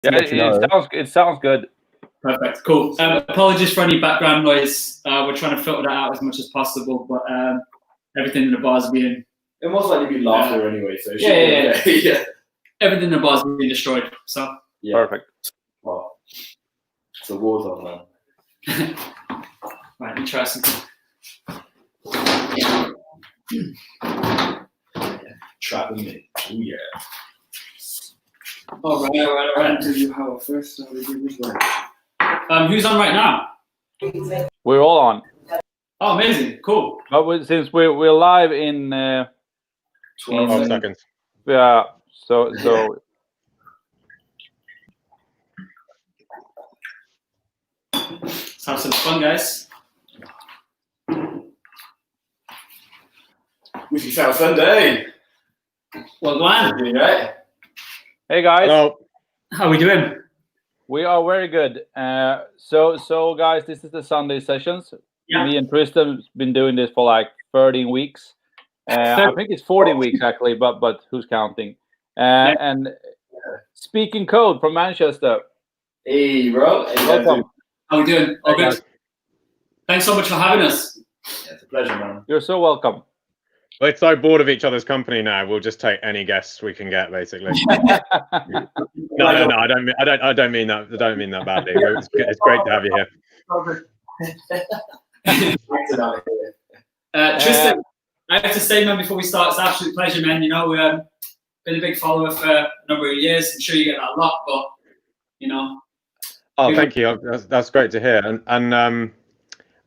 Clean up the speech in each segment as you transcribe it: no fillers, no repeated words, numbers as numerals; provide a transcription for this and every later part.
Yeah, it sounds good. Perfect, cool. Apologies for any background noise. We're trying to filter that out as much as possible, but everything in the bar is being... It most likely be laughter anyway, so yeah. Everything in the bar is being destroyed, so... Yeah. Perfect. Wow. It's a war zone, man. Right, interesting. Trapping me. Oh, yeah. All right. Do you have a first? Who's on right now? We're all on. Oh, amazing. Cool. But since we're live in 12 seconds. Yeah. So. Let's have some fun, guys. Whisky Sour Sunday. Well, Glenn. Right? Hey guys. Hello. How are we doing? We are very good. So guys, this is the Sunday sessions. Yeah. Me and Tristan's been doing this for like 13 weeks. I think it's 40 weeks actually, but who's counting? And speaking code from Manchester. Hey, bro. Hey, welcome. How are we doing? All good. Thanks so much for having us. Yeah, it's a pleasure, man. You're so welcome. We're so bored of each other's company now. We'll just take any guests we can get, basically. No. I don't mean that. I don't mean that badly. It's great to have you here. Tristan, I have to say, man, before we start, it's an absolute pleasure, man. You know, we've been a big follower for a number of years. I'm sure you get that a lot, but you know. Oh, thank you. That's great to hear. And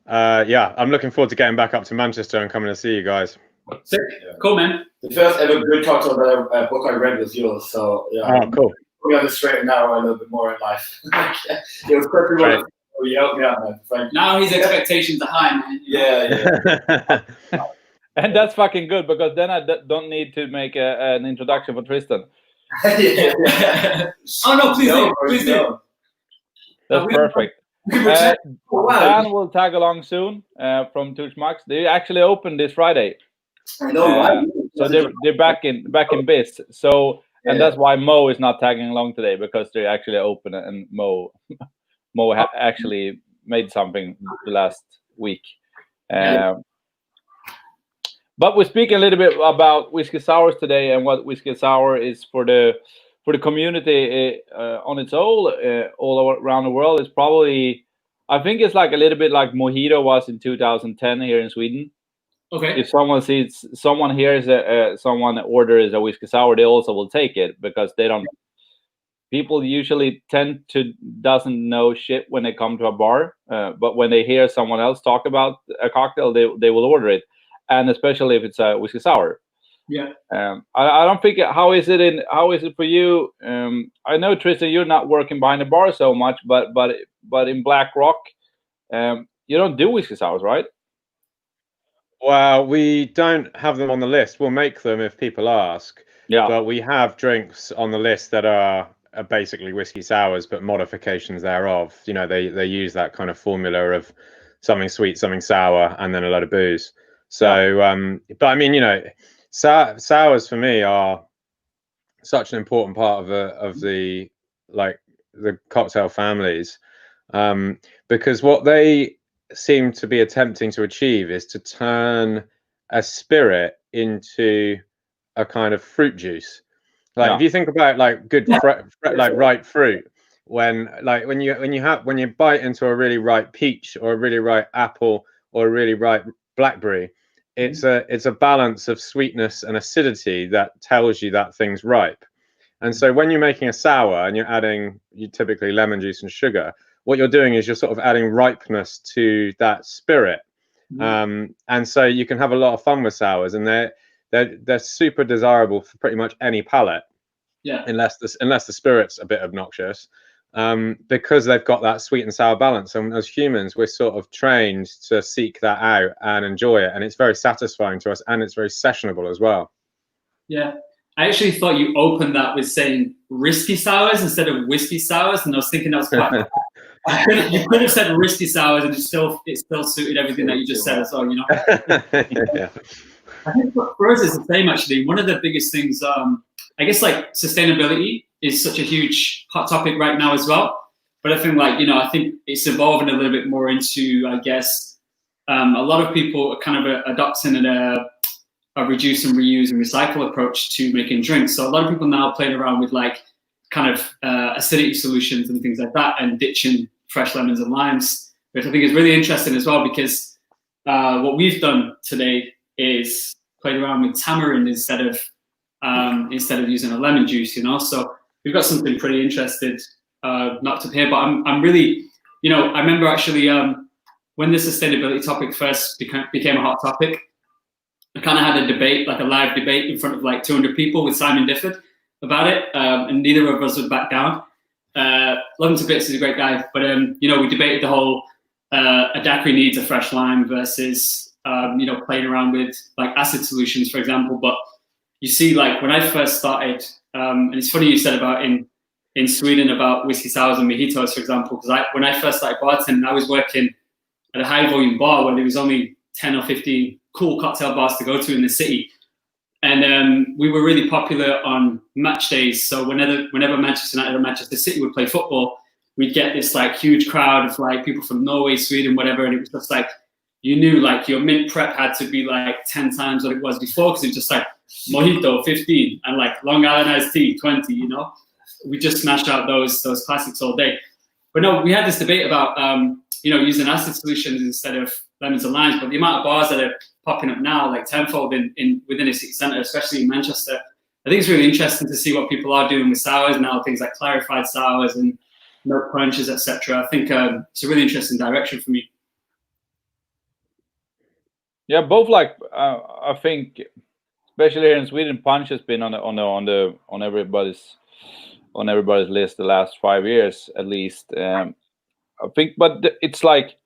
yeah, I'm looking forward to getting back up to Manchester and coming to see you guys. Sick. Cool, man. The first ever good cocktail book I read was yours, so yeah. Oh, cool. We on the straight and narrow a little bit more in life. It was perfect. Right. You helped me out, man. Thank you. Now his expectations are high, man. Yeah. And that's fucking good because then I don't need to make an introduction for Tristan. Oh no, please do. That's perfect. Dan will tag along soon from Two Schmucks. They actually opened this Friday. I know, so they're back in biz. So and that's why Moe is not tagging along today because they actually open it, and Moe actually made something the last week. But we're speaking a little bit about whiskey sours today and what whiskey sour is for the community on its own all around the world. It's probably, I think it's like a little bit like Mojito was in 2010 here in Sweden. Okay. If someone sees someone hears someone orders a whiskey sour, they also will take it because they don't. People usually doesn't know shit when they come to a bar, but when they hear someone else talk about a cocktail, they will order it, and especially if it's a whiskey sour. Yeah. I don't think. How is it for you? I know, Tristan, you're not working behind the bar so much, but in Black Rock, you don't do whiskey sours, right? Well, we don't have them on the list. We'll make them if people ask. Yeah. But we have drinks on the list that are basically whiskey sours, but modifications thereof. You know, they use that kind of formula of something sweet, something sour, and then a lot of booze. So, but I mean, you know, sours for me are such an important part of the cocktail families, because what they seem to be attempting to achieve is to turn a spirit into a kind of fruit juice. Like if you think about like good like ripe fruit, when you bite into a really ripe peach or a really ripe apple or a really ripe blackberry, it's a balance of sweetness and acidity that tells you that thing's ripe. And so when you're making a sour and you're adding typically lemon juice and sugar, what you're doing is you're sort of adding ripeness to that spirit. And so you can have a lot of fun with sours, and they're super desirable for pretty much any palate. Yeah. Unless the spirit's a bit obnoxious, because they've got that sweet and sour balance. And as humans, we're sort of trained to seek that out and enjoy it, and it's very satisfying to us, and it's very sessionable as well. Yeah. I actually thought you opened that with saying risky sours instead of whiskey sours, and I was thinking that was quite. You could have said risky sours, and it still suited everything that you just said as well. You know. Yeah. I think for us it's the same actually. One of the biggest things, I guess, like sustainability is such a huge hot topic right now as well. But I think I think it's evolving a little bit more into, I guess, a lot of people are kind of adopting a reduce and reuse and recycle approach to making drinks. So a lot of people now playing around with like kind of acidity solutions and things like that, and ditching fresh lemons and limes, which I think is really interesting as well, because what we've done today is played around with tamarind instead of using a lemon juice, So we've got something pretty interesting knocked up here. But I'm really, I remember actually when the sustainability topic first became a hot topic, I kind of had a debate, like a live debate in front of like 200 people with Simon Difford about it, and neither of us would back down. Love him to bits, he's a great guy, but we debated the whole a daiquiri needs a fresh lime versus playing around with like acid solutions, for example. But you see, like when I first started, and it's funny you said about in Sweden about whiskey sours and mojitos, for example, because when I first started bartending, I was working at a high volume bar where there was only 10 or 15 cool cocktail bars to go to in the city. And we were really popular on match days. So whenever Manchester United or Manchester City would play football, we'd get this like huge crowd of like people from Norway, Sweden, whatever. And it was just like, you knew like your mint prep had to be like 10 times what it was before, because it was just like mojito 15 and like Long Island iced tea 20, We just smashed out those classics all day. But no, we had this debate about using acid solutions instead of lemons and limes, but the amount of bars that are popping up now, like tenfold within a city centre, especially in Manchester, I think it's really interesting to see what people are doing with sours now, things like clarified sours and milk punches, etc. I think it's a really interesting direction for me. Yeah, both like I think, especially here in Sweden, punch has been on everybody's list the last 5 years at least. I think, but it's like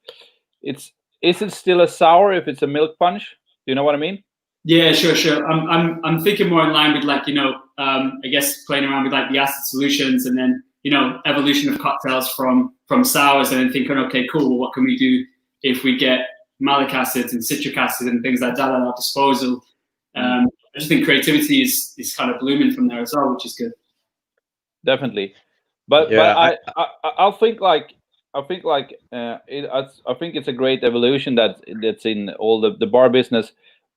is it still a sour if it's a milk punch? Do you know what I mean? Yeah, sure. I'm thinking more in line with like I guess playing around with like the acid solutions, and then evolution of cocktails from sours, and then thinking, okay, cool, well, what can we do if we get malic acids and citric acid and things like that at our disposal? I just think creativity is kind of blooming from there as well, which is good. Definitely, but I think it's a great evolution that's in all the bar business.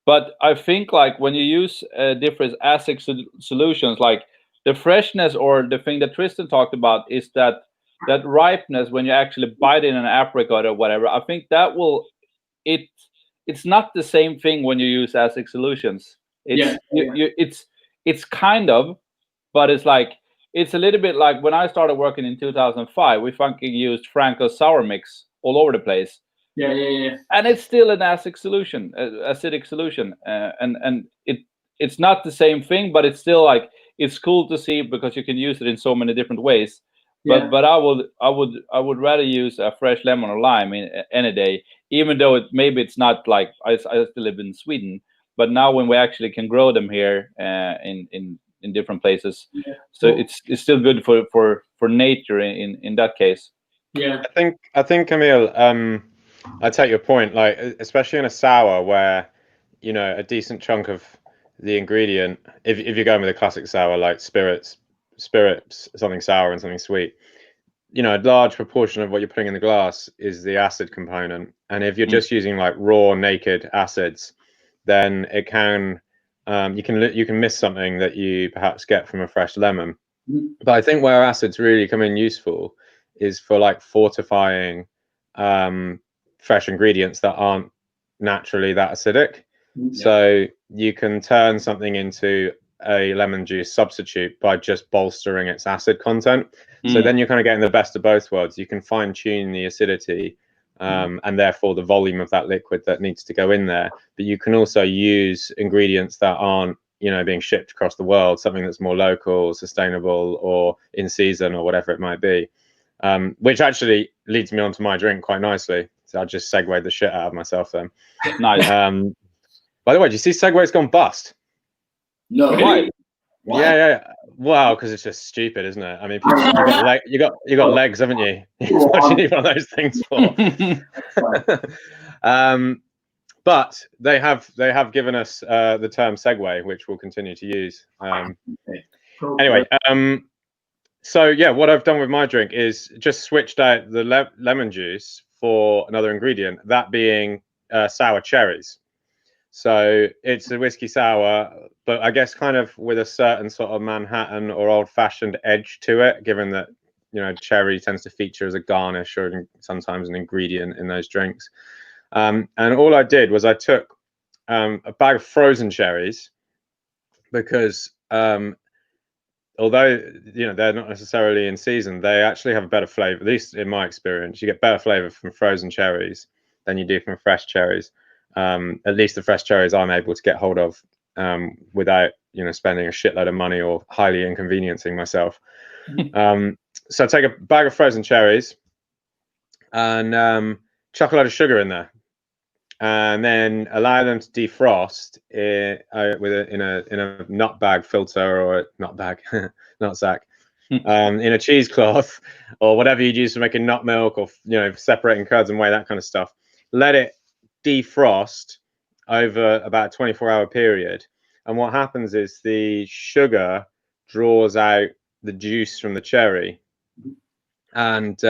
But I think like when you use different acid solutions, like the freshness or the thing that Tristan talked about is that ripeness when you actually bite in an apricot or whatever. I think that it's not the same thing when you use acid solutions. It's kind of, but it's like. It's a little bit like when I started working in 2005, we fucking used Franco's sour mix all over the place. Yeah. And it's still an acidic solution, and it's not the same thing, but it's still like it's cool to see because you can use it in so many different ways. Yeah. But I would rather use a fresh lemon or lime any day, even though it's not like I still live in Sweden, but now when we actually can grow them here in different places, so it's still good for nature in that case. Yeah, I think Emil, I take your point, like especially in a sour where a decent chunk of the ingredient, if you're going with a classic sour like spirits, something sour and something sweet, a large proportion of what you're putting in the glass is the acid component, and if you're just using like raw naked acids, then it can you can miss something that you perhaps get from a fresh lemon. But I think where acids really come in useful is for like fortifying fresh ingredients that aren't naturally that acidic. So you can turn something into a lemon juice substitute by just bolstering its acid content. So then you're kind of getting the best of both worlds. You can fine tune the acidity and therefore the volume of that liquid that needs to go in there, but you can also use ingredients that aren't being shipped across the world, something that's more local, sustainable, or in season, or whatever it might be, which actually leads me on to my drink quite nicely. So I just segued the shit out of myself then. Nice. By the way, do you see Segway's gone bust? No. Why? Yeah. Wow, because it's just stupid, isn't it? I mean, you got legs, haven't you? What do you need one of those things for? But they have given us the term Segway, which we'll continue to use. Anyway, So yeah, what I've done with my drink is just switched out the lemon juice for another ingredient, that being sour cherries. So it's a whiskey sour, but I guess kind of with a certain sort of Manhattan or old-fashioned edge to it, given that, you know, cherry tends to feature as a garnish or sometimes an ingredient in those drinks. And all I did was I took a bag of frozen cherries, because although, you know, they're not necessarily in season, they actually have a better flavor. At least in my experience, you get better flavor from frozen cherries than you do from fresh cherries. At least the fresh cherries I'm able to get hold of without, you know, spending a shitload of money or highly inconveniencing myself. So I take a bag of frozen cherries and chuck a lot of sugar in there, and then allow them to defrost in a nut bag filter, or a nut bag, nut sack, in a cheesecloth or whatever you'd use for making nut milk, or, you know, separating curds and whey, that kind of stuff. Let it defrost over about a 24-hour period, and what happens is the sugar draws out the juice from the cherry, and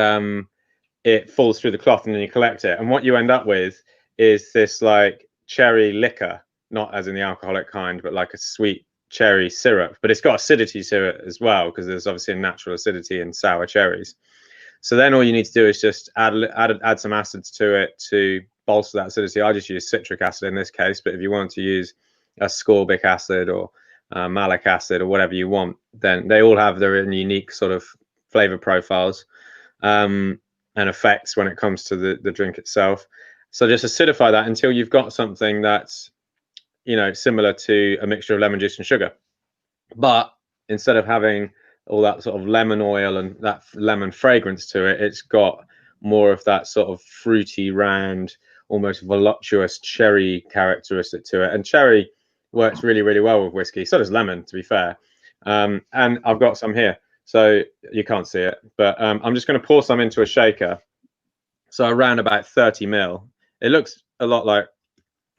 it falls through the cloth, and then you collect it, and what you end up with is this like cherry liquor, not as in the alcoholic kind, but like a sweet cherry syrup, but it's got acidity to it as well, because there's obviously a natural acidity in sour cherries. So then all you need to do is just add some acids to it to bolster that acidity. I just use citric acid in this case, but if you want to use ascorbic acid or malic acid or whatever you want, then they all have their own unique sort of flavor profiles and effects when it comes to the drink itself. So just acidify that until you've got something that's, you know, similar to a mixture of lemon juice and sugar, but instead of having all that sort of lemon oil and that lemon fragrance to it, it's got more of that sort of fruity, round, almost voluptuous cherry characteristic to it. And cherry works really, really well with whiskey. So does lemon, to be fair. And I've got some here, so you can't see it, but I'm just going to pour some into a shaker. So around about 30 ml. It looks a lot like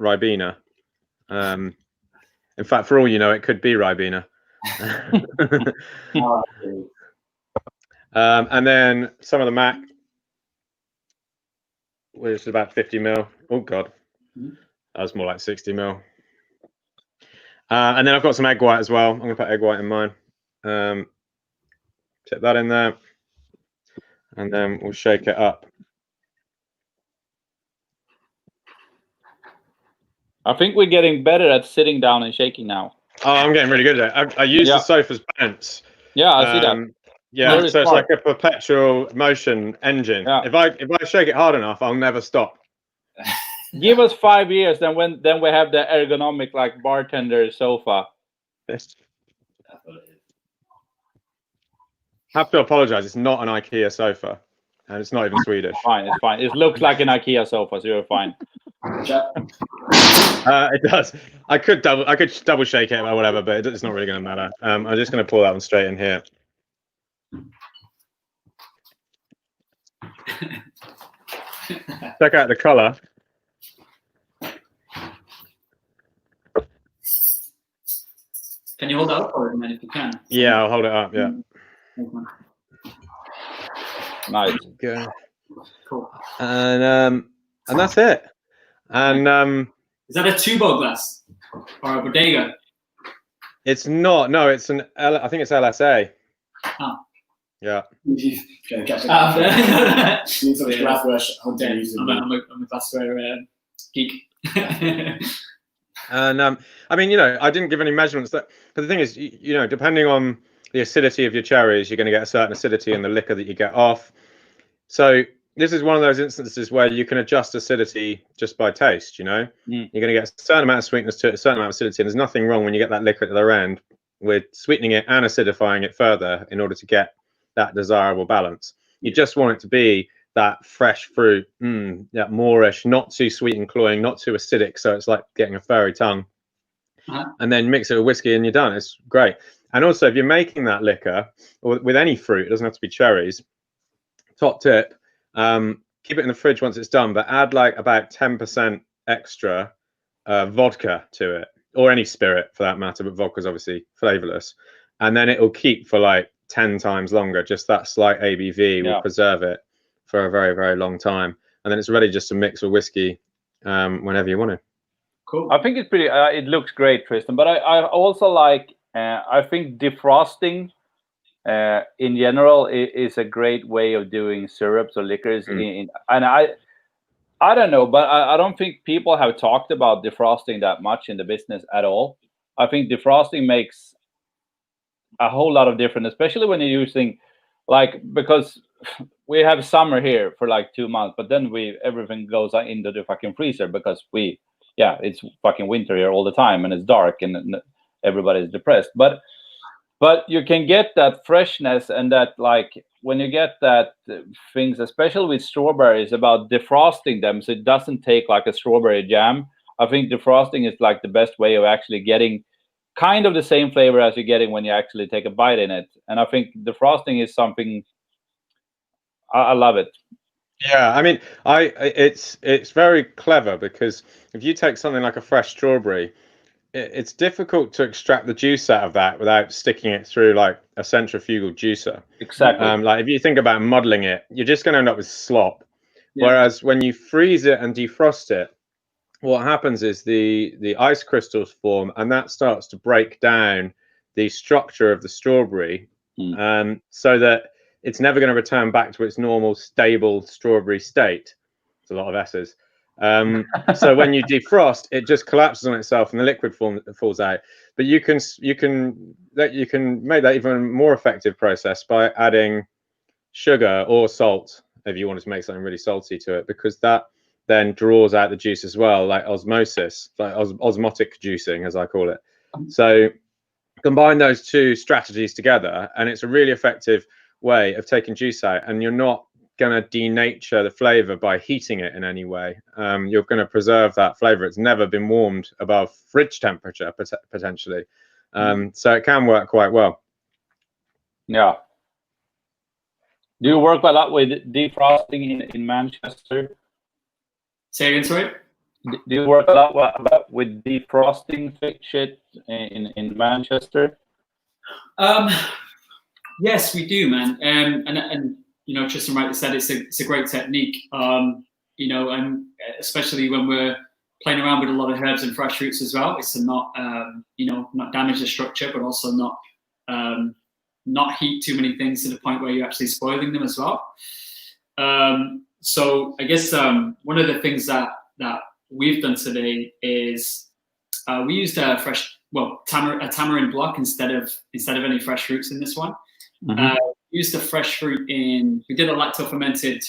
Ribena. In fact, for all you know, it could be Ribena. And then some of the MACK, which is about 50 ml. Oh God, that was more like 60 ml. And then I've got some egg white as well. I'm gonna put egg white in mine. Tip that in there, and then we'll shake it up. I think we're getting better at sitting down and shaking now. Oh, I'm getting really good at it. I use the sofa's bench. Yeah, I see that. Yeah, Very so smart. it's like a perpetual motion engine. Yeah. If I shake it hard enough, I'll never stop. Give us 5 years, then we have the ergonomic like bartender sofa. Have to apologize. It's not an IKEA sofa, and it's not even Swedish. Fine, it's fine. It looks like an IKEA sofa, so you're fine. It does. I could double shake it or whatever, but it's not really going to matter. I'm just going to pour that one straight in here. Check out the color. Can you hold that up for a minute if you can? Yeah, I'll hold it up. Yeah. Nice. Okay. Cool. And that's it. And is that a tubo glass or a bodega? It's not. No, it's an I think it's LSA. Oh. Yeah. I'm a glassware geek. And I mean, you know, I didn't give any measurements. But the thing is, you know, depending on the acidity of your cherries, you're going to get a certain acidity in the liquor that you get off. So this is one of those instances where you can adjust acidity just by taste. You know, you're going to get a certain amount of sweetness to it, a certain amount of acidity, and there's nothing wrong when you get that liquor at the other end with sweetening it and acidifying it further in order to get that desirable balance. You just want it to be that fresh fruit, that moreish, not too sweet and cloying, not too acidic, so it's like getting a furry tongue. And then mix it with whiskey and you're done. It's great. And also, if you're making that liquor or with any fruit, it doesn't have to be cherries. Top tip: keep it in the fridge once it's done, but add like about 10% extra vodka to it, or any spirit for that matter. But vodka's obviously flavorless, and then it will keep for like 10 times longer. Just that slight ABV will preserve it for a very, very long time. And then it's ready just to mix with whiskey whenever you want to. Cool. I think it's pretty. It looks great, Tristan. But I also like. I think defrosting, in general, is a great way of doing syrups or liquors. And I don't know, but I don't think people have talked about defrosting that much in the business at all. I think defrosting makes a whole lot of difference, especially when you're using, like, because we have summer here for like 2 months, but then everything goes into the fucking freezer because it's fucking winter here all the time and it's dark and everybody's depressed. But you can get that freshness and that, like, when you get that things, especially with strawberries, about defrosting them so it doesn't take like a strawberry jam. I think defrosting is like the best way of actually getting kind of the same flavor as you're getting when you actually take a bite in it. And I think defrosting is something I love it. Yeah, I mean, it's very clever because if you take something like a fresh strawberry, it's difficult to extract the juice out of that without sticking it through like a centrifugal juicer. Exactly. Like if you think about muddling it, you're just going to end up with slop. Yeah. Whereas when you freeze it and defrost it, what happens is the ice crystals form, and that starts to break down the structure of the strawberry, so that it's never going to return back to its normal stable strawberry state. It's a lot of S's. So when you defrost, it just collapses on itself and the liquid falls out. But you can make that even more effective process by adding sugar or salt if you want to make something really salty to it, because that then draws out the juice as well, like osmosis, like osmotic juicing, as I call it. So combine those two strategies together, and it's a really effective way of taking juice out, and you're not going to denature the flavor by heating it in any way. You're going to preserve that flavor. It's never been warmed above fridge temperature potentially, so it can work quite well. Yeah. Do you work a lot with defrosting in Manchester? Say again, sorry? Do you work a lot with defrosting shit in Manchester? Yes, we do, man. And you know, Tristan rightly said it's a great technique. You know, and especially when we're playing around with a lot of herbs and fresh roots as well, it's to not not damage the structure, but also not heat too many things to the point where you're actually spoiling them as well. So I guess one of the things that we've done today is we used a tamarind block instead of any fresh fruits in this one. We used the fresh fruit we did a lacto-fermented.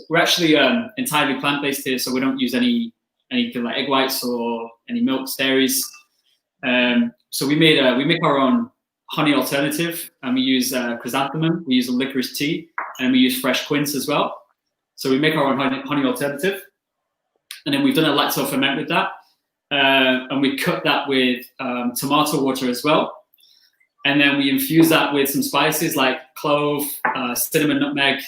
We're actually entirely plant-based here, so we don't use anything like egg whites or any milks, dairies. So we make our own honey alternative, and we use chrysanthemum, we use a licorice tea, and we use fresh quince as well. So we make our own honey alternative, and then we've done a lacto ferment with that, and we cut that with tomato water as well, and then we infuse that with some spices like clove, cinnamon, nutmeg.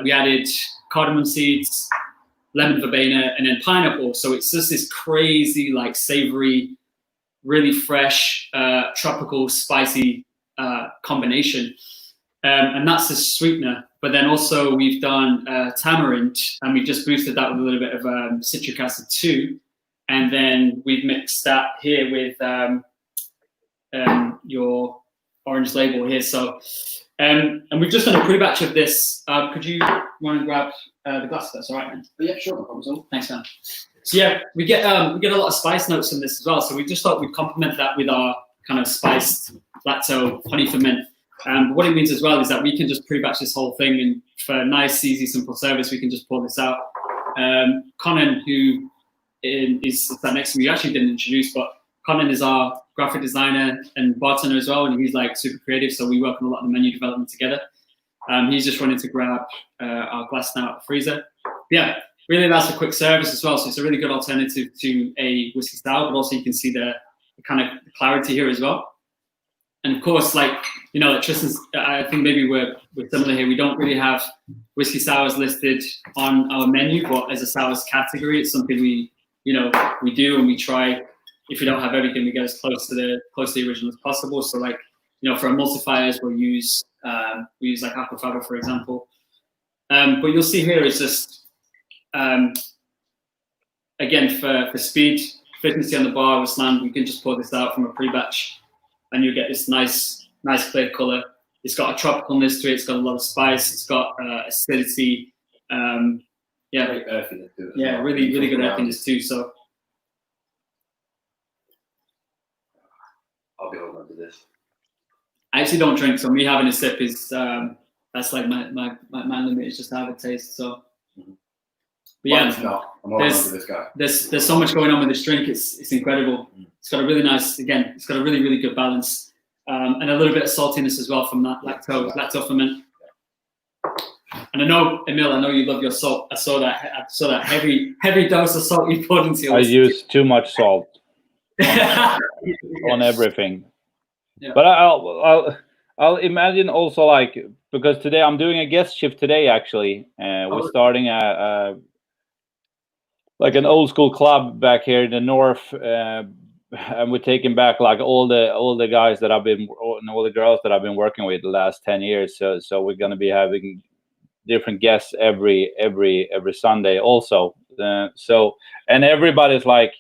We added cardamom seeds, lemon verbena, and then pineapple. So it's just this crazy, like, savory, really fresh, tropical, spicy combination. And that's the sweetener. But then also we've done tamarind, and we've just boosted that with a little bit of citric acid too. And then we've mixed that here with your orange label here. So, and we've just done a pre-batch of this. Could you want to grab the glass? That's all right, man. Yeah, sure, no problem. Thanks, man. So yeah, we get a lot of spice notes from this as well. So we just thought we'd complement that with our kind of spiced lacto honey ferment. What it means as well is that we can just pre-batch this whole thing, and for a nice, easy, simple service, we can just pour this out. Conan, who is sat next to me, you actually didn't introduce, but Conan is our graphic designer and bartender as well, and he's like super creative, so we work on a lot of the menu development together. He's just running to grab our glass now at the freezer. Yeah, really that's a quick service as well, so it's a really good alternative to a whiskey sour, but also you can see the kind of clarity here as well. And of course, like, you know, Tristan's, I think maybe we're similar here. We don't really have whiskey sours listed on our menu, but as a sours category, it's something we do, and we try. If we don't have everything, we get as close to the original as possible. So, like, you know, for emulsifiers, we'll use We use like aquafaba, for example. But you'll see here is just, again, for speed, efficiency on the bar with slam, we can just pour this out from a pre-batch, and you get this nice clear color. It's got a tropicalness to it. It's got a lot of spice. It's got acidity. Very earthiness to it. Yeah, really good earthiness too. So I'll be holding on to this. I actually don't drink, so me having a sip is that's like my limit is just to have a taste. So, but yeah, I'm holding on to this guy. There's so much going on with this drink. It's incredible. It's got a really nice, again, it's got a really good balance, and a little bit of saltiness as well from that lacto ferment. And I know, Emil, you love your salt. I saw that heavy dose of salt you poured into your whiskey. I use too much salt on everything. Yeah. But I'll imagine also, like, because today I'm doing a guest shift today, actually. We're starting like an old school club back here in the north, and we're taking back like all the guys that all the girls that I've been working with the last 10 years. So we're gonna be having different guests every Sunday also. And everybody's like,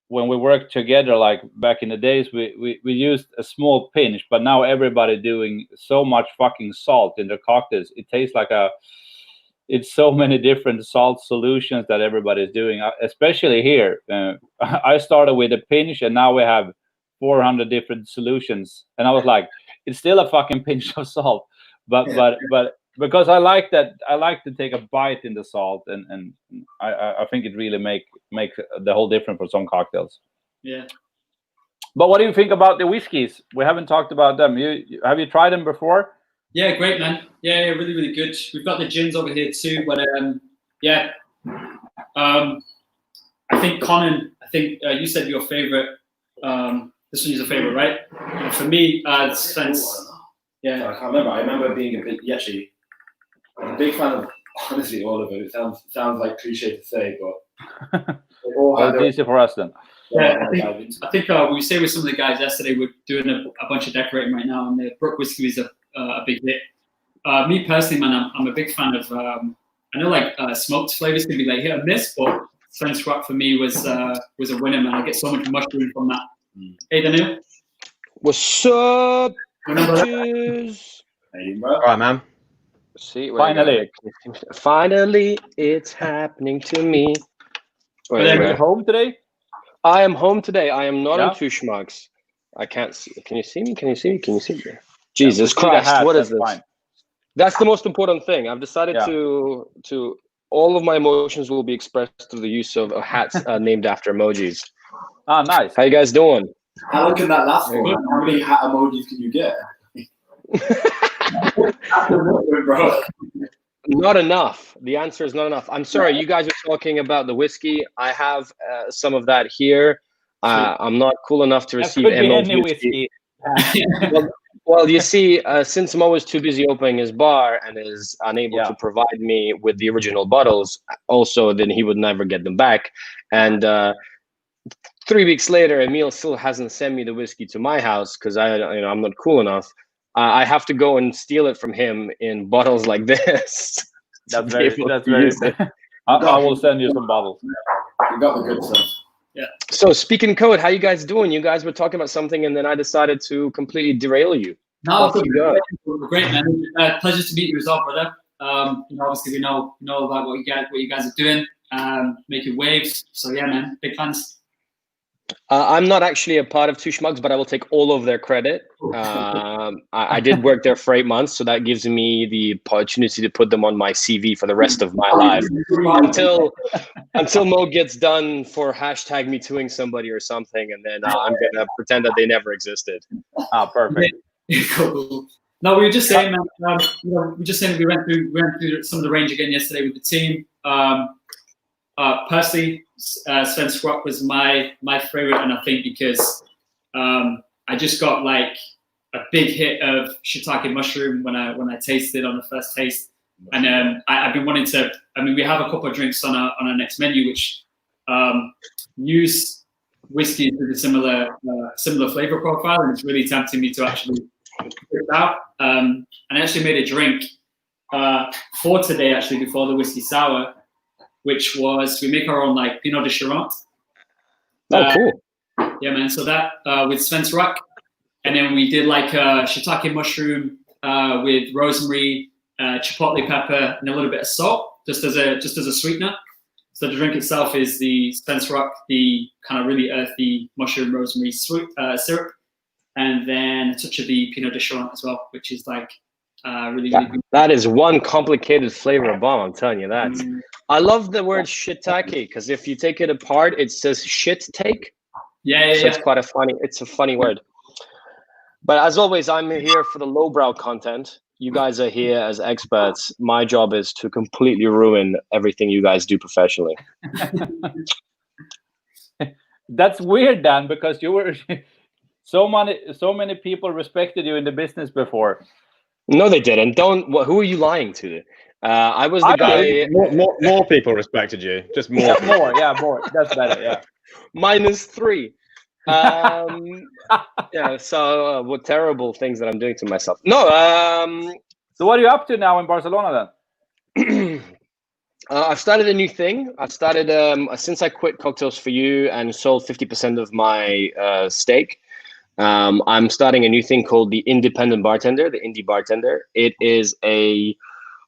when we worked together, like back in the days, we used a small pinch, but now everybody doing so much fucking salt in their cocktails. It tastes like it's so many different salt solutions that everybody's doing, especially here. I started with a pinch, and now we have 400 different solutions. And I was like, it's still a fucking pinch of salt, but because I like to take a bite in the salt, and I think it really make the whole difference for some cocktails. Yeah. But what do you think about the whiskeys? We haven't talked about them. Have you tried them before? Yeah, great, man. Yeah, really good. We've got the gins over here too, but I think Conan. I think you said your favorite. This one is a favorite, right? And for me, Spence. Yeah. I can't remember. I remember being a big fan of honestly all of it. It sounds like cliche to say, but they all it's easy for us then. Yeah, I think we say with some of the guys yesterday, we're doing a bunch of decorating right now, and the Brook whiskey is a big hit. Me personally, man, I'm a big fan of. I know like smoked flavors can be like hit or miss, but Svensk Rock for me was a winner, man. I get so much mushroom from that. Hey, Daniel. What's up? Cheers. Hey, bro. All right, man. See, finally, it's happening to me. Are you home today? I am home today. I am not on Two Schmucks. I can't see. Can you see me? Can you see me? Jesus Christ! What is this? Fine. That's the most important thing. I've decided to all of my emotions will be expressed through the use of hats named after emojis. Ah, nice. How you guys doing? How long can that last for? How many hat emojis can you get? Not enough. The answer is not enough. I'm sorry. You guys are talking about the whiskey. I have some of that here. I'm not cool enough to receive MO whiskey. Well, you see, since Moe is too busy opening his bar and is unable to provide me with the original bottles, also then he would never get them back. And 3 weeks later, Emil still hasn't sent me the whiskey to my house because I'm not cool enough. I have to go and steal it from him in bottles like this. That's very. I will send you some bottles. You got the good stuff. Yeah. So speaking code, how you guys doing? You guys were talking about something, and then I decided to completely derail you. No, great, man. Pleasure to meet you as well, brother. Obviously we know about what you guys are doing, making waves. So yeah, man, big fans. I'm not actually a part of Two Schmucks, but I will take all of their credit. I did work there for 8 months, so that gives me the opportunity to put them on my CV for the rest of my life. Until Mo gets done for hashtag me tooing somebody or something, and then I'm gonna pretend that they never existed. Ah, perfect. Cool. No, we were just saying, man. We went through some of the range again yesterday with the team. Personally, Svensk Rock was my favorite, and I think because I just got like a big hit of shiitake mushroom when I tasted on the first taste, and I've been wanting to. I mean, we have a couple of drinks on our next menu which use whiskey with a similar flavor profile, and it's really tempting me to actually out. And I actually made a drink for today, actually, before the whiskey sour, which was, we make our own like Pinot de Charente. Oh, cool. Yeah, man. So that with Sven's Rock. And then we did like a shiitake mushroom with rosemary, chipotle pepper, and a little bit of salt, just as a sweetener. So the drink itself is the Sven's Rock, the kind of really earthy mushroom rosemary syrup, and then a touch of the Pinot de Charente as well, which is like really good. That is one complicated flavor bomb, I'm telling you that. I love the word shiitake because if you take it apart, it says shit take. Yeah. So it's a funny word. But as always, I'm here for the lowbrow content. You guys are here as experts. My job is to completely ruin everything you guys do professionally. That's weird, Dan, because you were so many people respected you in the business before. No, they didn't. Who are you lying to? I was the guy. More people respected you. Just more. More. That's better. Yeah. -3. Yeah. So what terrible things that I'm doing to myself. No. So what are you up to now in Barcelona then? I've started a new thing. I've started since I quit Cocktails for You and sold 50% of my stake. I'm starting a new thing called the Independent Bartender, the Indie Bartender. It is a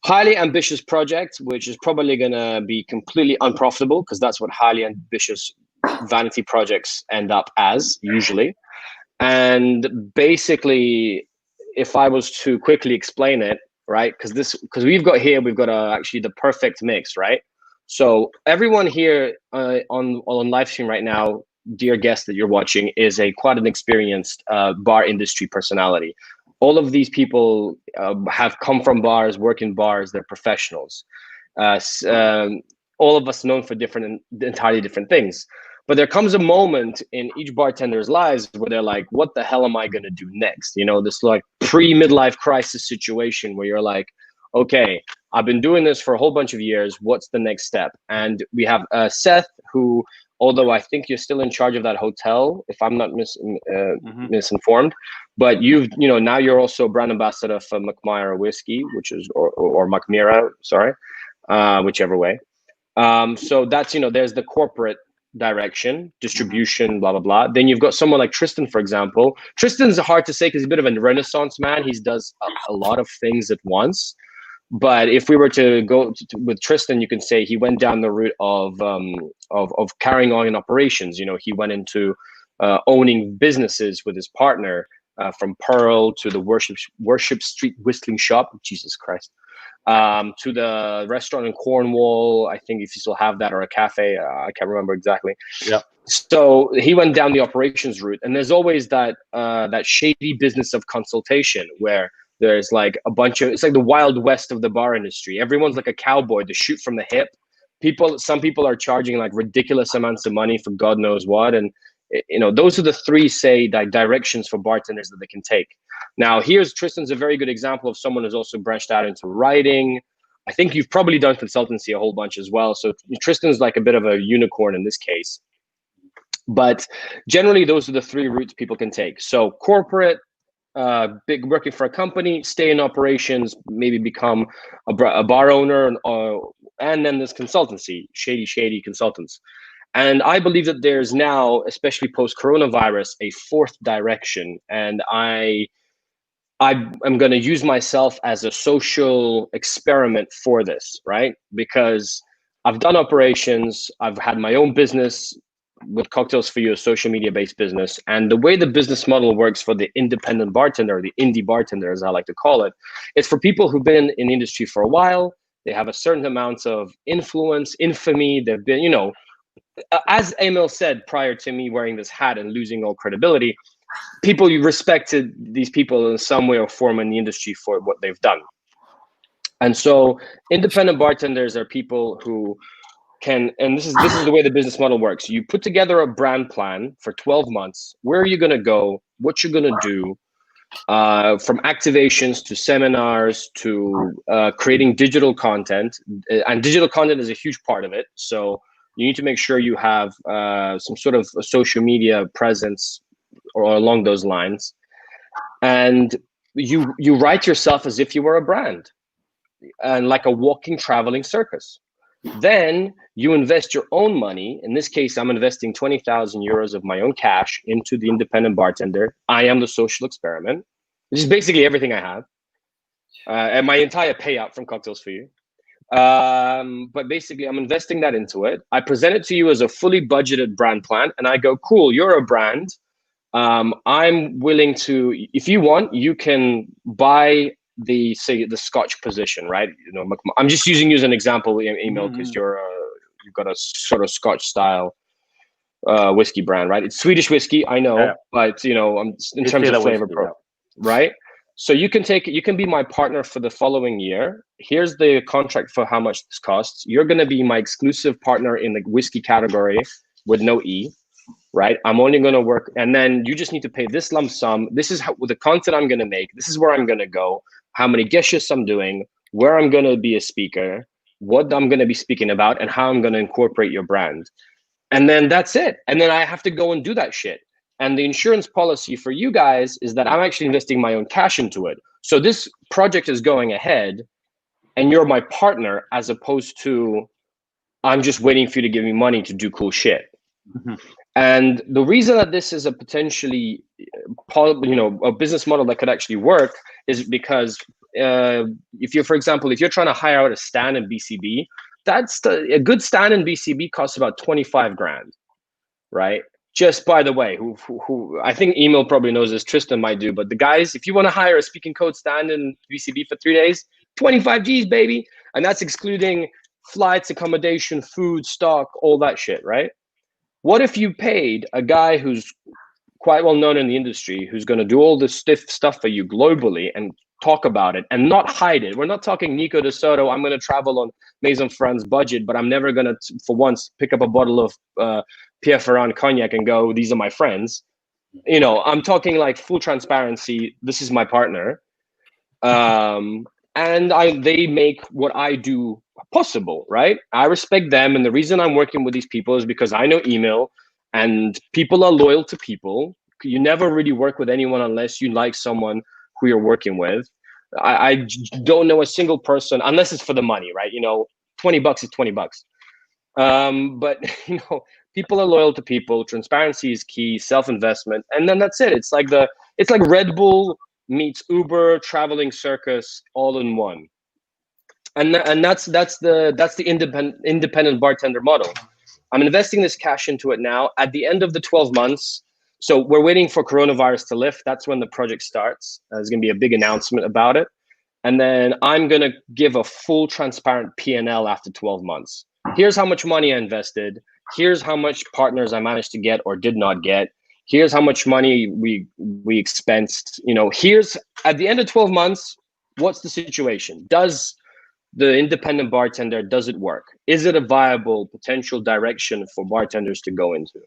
highly ambitious project, which is probably going to be completely unprofitable because that's what highly ambitious vanity projects end up as usually. And basically, if I was to quickly explain it, right? Because we've got actually the perfect mix, right? So everyone here on live stream right now, dear guest that you're watching, is quite an experienced bar industry personality. All of these people have come from bars, work in bars, they're professionals. All of us known for entirely different things. But there comes a moment in each bartender's lives where they're like, what the hell am I going to do next? You know, this like pre-midlife crisis situation where you're like, okay, I've been doing this for a whole bunch of years. What's the next step? And we have Seth, who, although I think you're still in charge of that hotel, if I'm not misinformed, but now you're also brand ambassador for Mackmyra Whisky, which is, or Mackmyra, sorry, whichever way. So that's, there's the corporate direction, distribution, blah, blah, blah. Then you've got someone like Tristan, for example. Tristan's hard to say because he's a bit of a renaissance man. He does a lot of things at once. But if we were to go with Tristan, you can say he went down the route of carrying on in operations. He went into owning businesses with his partner, from Pearl to the Worship Street Whistling Shop. Jesus Christ. To the restaurant in Cornwall, I think if you still have that, or a cafe, I can't remember exactly. Yeah. So he went down the operations route, and there's always that shady business of consultation where there's like it's like the Wild West of the bar industry. Everyone's like a cowboy to shoot from the hip. Some people are charging like ridiculous amounts of money for God knows what, and those are the three directions for bartenders that they can take. Now, Tristan's a very good example of someone who's also branched out into writing. I think you've probably done consultancy a whole bunch as well. So Tristan's like a bit of a unicorn in this case. But generally, those are the three routes people can take. So corporate, big working for a company, stay in operations, maybe become a bar owner, and then there's consultancy, shady consultants. And I believe that there's now, especially post-coronavirus, a fourth direction. And I'm going to use myself as a social experiment for this, right? Because I've done operations, I've had my own business with Cocktails for You, a social media-based business. And the way the business model works for the independent bartender, the indie bartender, as I like to call it, it's for people who've been in the industry for a while. They have a certain amount of influence, infamy. They've been, as Emil said prior to me wearing this hat and losing all credibility, people respected these people in some way or form in the industry for what they've done. And so independent bartenders are people who can, and this is the way the business model works. You put together a brand plan for 12 months. Where are you going to go? What you're going to do? From activations to seminars to creating digital content. And digital content is a huge part of it. So you need to make sure you have some sort of a social media presence or along those lines. And you write yourself as if you were a brand, and like a walking, traveling circus. Then you invest your own money. In this case, I'm investing 20,000 euros of my own cash into the independent bartender. I am the social experiment. This is basically everything I have, and my entire payout from Cocktails for You. But basically, I'm investing that into it. I present it to you as a fully budgeted brand plan, and I go, cool, you're a brand. I'm willing to, if you want, you can buy the Scotch position, right? You know, I'm just using you as an example, Emil, because you've got a sort of Scotch style whiskey brand, right? It's Swedish whiskey, I know, but you know, in terms of flavor, right? So you can be my partner for the following year. Here's the contract for how much this costs. You're going to be my exclusive partner in the whiskey category with no E, right? I'm only going to work, and then you just need to pay this lump sum. This is with the content I'm going to make. This is where I'm going to go, how many guests I'm doing, where I'm going to be a speaker, what I'm going to be speaking about, and how I'm going to incorporate your brand. And then that's it. And then I have to go and do that shit. And the insurance policy for you guys is that I'm actually investing my own cash into it. So this project is going ahead and you're my partner, as opposed to I'm just waiting for you to give me money to do cool shit. And the reason that this is a potentially, a business model that could actually work is because if you're, for example, if you're trying to hire out a stand in BCB, a good stand in BCB costs about 25 grand, right? Just by the way, who I think Emil probably knows this, Tristan might do, but the guys, if you want to hire a speaking code stand in BCB for 3 days, 25 G's, baby. And that's excluding flights, accommodation, food, stock, all that shit, right? What if you paid a guy who's quite well known in the industry, who's going to do all this stiff stuff for you globally and talk about it and not hide it? We're not talking Nico de Soto, I'm going to travel on Maison France budget, but I'm never going to, for once, pick up a bottle of Pierre Ferrand cognac and go, these are my friends. You know, I'm talking like full transparency. This is my partner. And they make what I do possible, right? I respect them. And the reason I'm working with these people is because I know Emil, and people are loyal to people. You never really work with anyone unless you like someone who you're working with. I don't know a single person, unless it's for the money, right? You know, 20 bucks is 20 bucks. But, you know, people are loyal to people. Transparency is key, self-investment. And then that's it. It's like Red Bull meets Uber, traveling circus, all in one. And that's the independent bartender model. I'm investing this cash into it now. At the end of the 12 months, so we're waiting for coronavirus to lift. That's when the project starts. There's going to be a big announcement about it. And then I'm going to give a full transparent P&L after 12 months. Here's how much money I invested. Here's how much partners I managed to get or did not get. Here's how much money we expensed. You know, here's at the end of 12 months, what's the situation? Does the independent bartender, does it work? Is it a viable potential direction for bartenders to go into?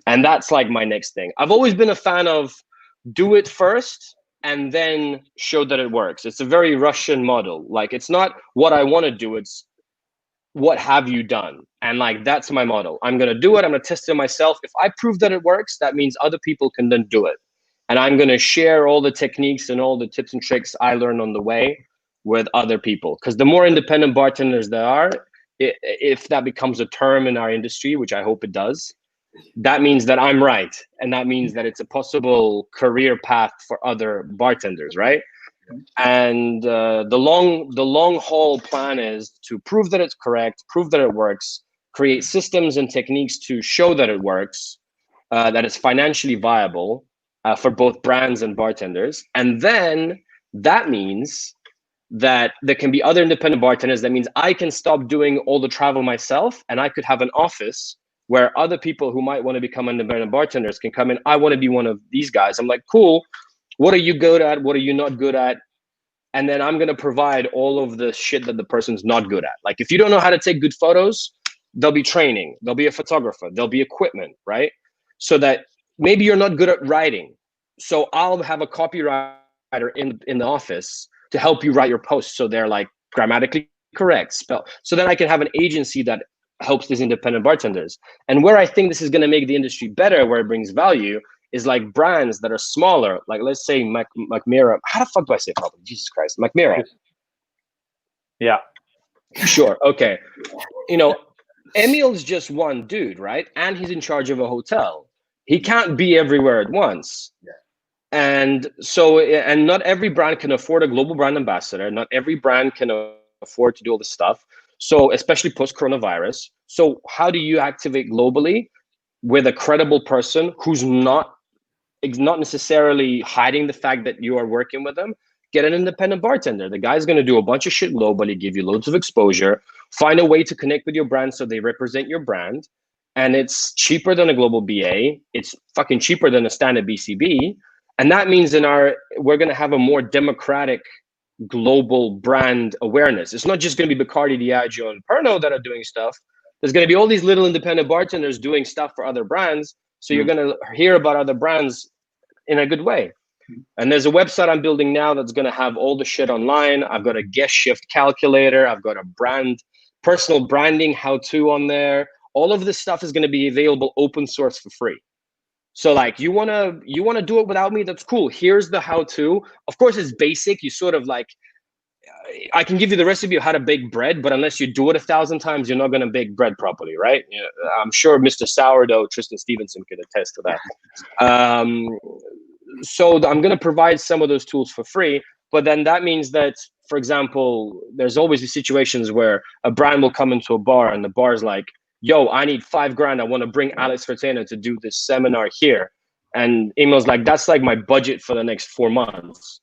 And that's like my next thing. I've always been a fan of do it first and then show that it works. It's a very Russian model. Like, it's not what I want to do, it's what have you done? And like, that's my model. I'm going to do it. I'm going to test it myself. If I prove that it works, that means other people can then do it. And I'm going to share all the techniques and all the tips and tricks I learned on the way with other people. Because the more independent bartenders there are, if that becomes a term in our industry, which I hope it does, that means that I'm right. And that means that it's a possible career path for other bartenders, right? And the long haul plan is to prove that it's correct, prove that it works, create systems and techniques to show that it works, that it's financially viable for both brands and bartenders. And then that means that there can be other independent bartenders. That means I can stop doing all the travel myself, and I could have an office where other people who might want to become independent bartenders can come in. I want to be one of these guys. I'm like, cool. What are you good at? What are you not good at? And then I'm going to provide all of the shit that the person's not good at. Like, if you don't know how to take good photos, there'll be training. There'll be a photographer. There'll be equipment, right? So that maybe you're not good at writing. So I'll have a copywriter in the office to help you write your posts so they're like grammatically correct, spell. So then I can have an agency that helps these independent bartenders. And where I think this is going to make the industry better, where it brings value, is like brands that are smaller, like let's say Mackmyra. How the fuck do I say it properly? Jesus Christ, Mackmyra. Yeah. Sure. Okay. You know, Emil's just one dude, right? And he's in charge of a hotel. He can't be everywhere at once. Yeah. And so, and not every brand can afford a global brand ambassador. Not every brand can afford to do all this stuff. So, especially post-coronavirus. So how do you activate globally with a credible person who's not necessarily hiding the fact that you are working with them? Get an independent bartender. The guy's going to do a bunch of shit globally, give you loads of exposure, find a way to connect with your brand so they represent your brand. And it's cheaper than a global BA. It's fucking cheaper than a standard BCB. And that means we're going to have a more democratic global brand awareness. It's not just going to be Bacardi, Diageo, and Pernod that are doing stuff. There's going to be all these little independent bartenders doing stuff for other brands. So you're going to hear about other brands in a good way. And there's a website I'm building now that's going to have all the shit online. I've got a guest shift calculator. I've got a personal branding how-to on there. All of this stuff is going to be available open source for free. So like you want to do it without me, that's cool. Here's the how-to. Of course, it's basic. You sort of like, I can give you the recipe of how to bake bread, but unless you do it 1,000 times, you're not going to bake bread properly, right? Yeah, I'm sure Mr. Sourdough, Tristan Stephenson, could attest to that. So I'm going to provide some of those tools for free, but then that means that, for example, there's always these situations where a brand will come into a bar and the bar's like, yo, I need $5,000. I want to bring Alex Fertena to do this seminar here. And Emil's like, that's like my budget for the next 4 months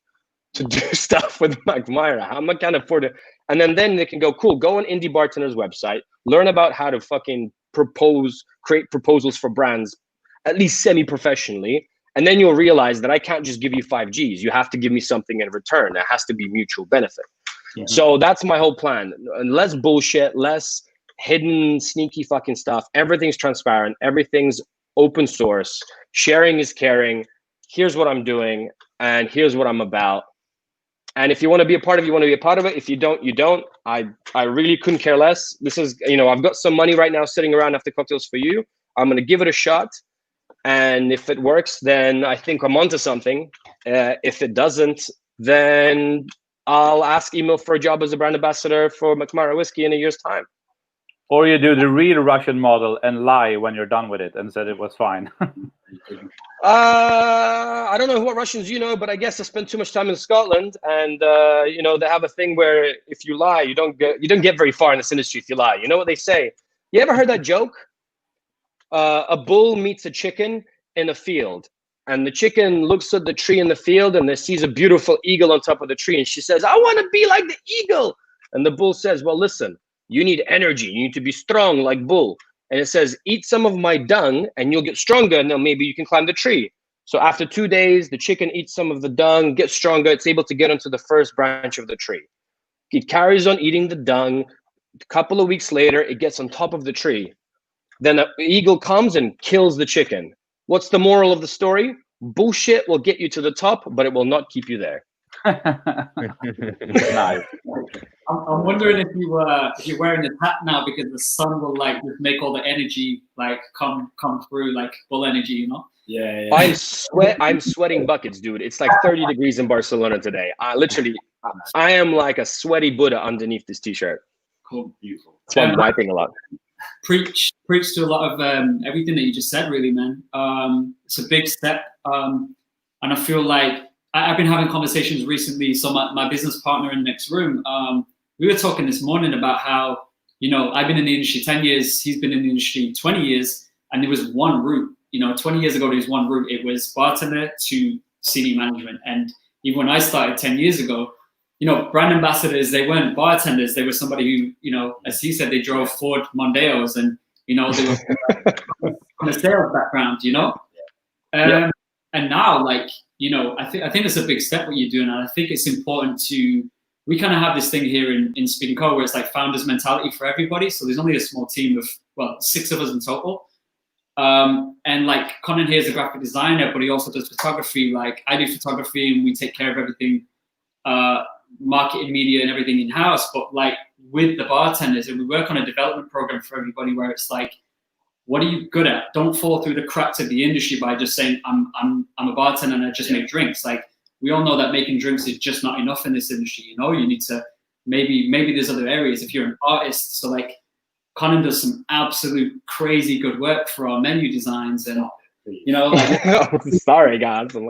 to do stuff with Mackmyra. How am I can afford it? And then they can go, cool, go on Indie Bartender's website, learn about how to fucking create proposals for brands, at least semi-professionally. And then you'll realize that I can't just give you 5 Gs. You have to give me something in return. There has to be mutual benefit. Mm-hmm. So that's my whole plan. Less bullshit, less hidden, sneaky fucking stuff. Everything's transparent. Everything's open source. Sharing is caring. Here's what I'm doing. And here's what I'm about. And if you want to be a part of it, you want to be a part of it. If you don't, you don't. I really couldn't care less. This is, I've got some money right now sitting around after cocktails for you. I'm going to give it a shot. And if it works, then I think I'm onto something. If it doesn't, then I'll ask Emil for a job as a brand ambassador for Mackmyra whiskey in a year's time. Or you do the real Russian model and lie when you're done with it and said it was fine. I don't know what Russians you know, but I guess I spent too much time in Scotland, and they have a thing where if you lie, you don't get very far in this industry if you lie. You know what they say? You ever heard that joke? A bull meets a chicken in a field, and the chicken looks at the tree in the field and then sees a beautiful eagle on top of the tree, and she says, I want to be like the eagle. And the bull says, well, listen, you need energy. You need to be strong like bull. And it says, eat some of my dung and you'll get stronger, and then maybe you can climb the tree. So after 2 days, the chicken eats some of the dung, gets stronger. It's able to get onto the first branch of the tree. It carries on eating the dung. A couple of weeks later, it gets on top of the tree. Then an eagle comes and kills the chicken. What's the moral of the story? Bullshit will get you to the top, but it will not keep you there. Nice. I'm wondering if you're wearing a hat now because the sun will like just make all the energy like come through, like full energy, Yeah. I'm sweating buckets, dude. It's like 30 degrees in Barcelona today. I am like a sweaty Buddha underneath this t-shirt. Cool, beautiful. So I'm wiping a lot. Preach to a lot of everything that you just said, really, man. It's a big step, and I feel like I've been having conversations recently. So my business partner in the next room, we were talking this morning about how, I've been in the industry 10 years, he's been in the industry 20 years, and there was one route. 20 years ago, there was one route. It was bartender to senior management. And even when I started 10 years ago, brand ambassadors, they weren't bartenders. They were somebody who, as he said, they drove Ford Mondeos and, they were from a sales background, Yeah. And now, I think it's a big step what you're doing. And I think it's important we kind of have this thing here in Speed & Co where it's like founders mentality for everybody. So there's only a small team of, 6 of us in total. And like Conan here is a graphic designer, but he also does photography. Like I do photography and we take care of everything, marketing, media and everything in-house. But like with the bartenders, and we work on a development program for everybody where it's like, what are you good at? Don't fall through the cracks of the industry by just saying, I'm a bartender and I just make drinks. Like, we all know that making drinks is just not enough in this industry. You know, you need to, maybe there's other areas if you're an artist. So like, Conan does some absolute crazy good work for our menu designs, and you know, like, sorry guys. I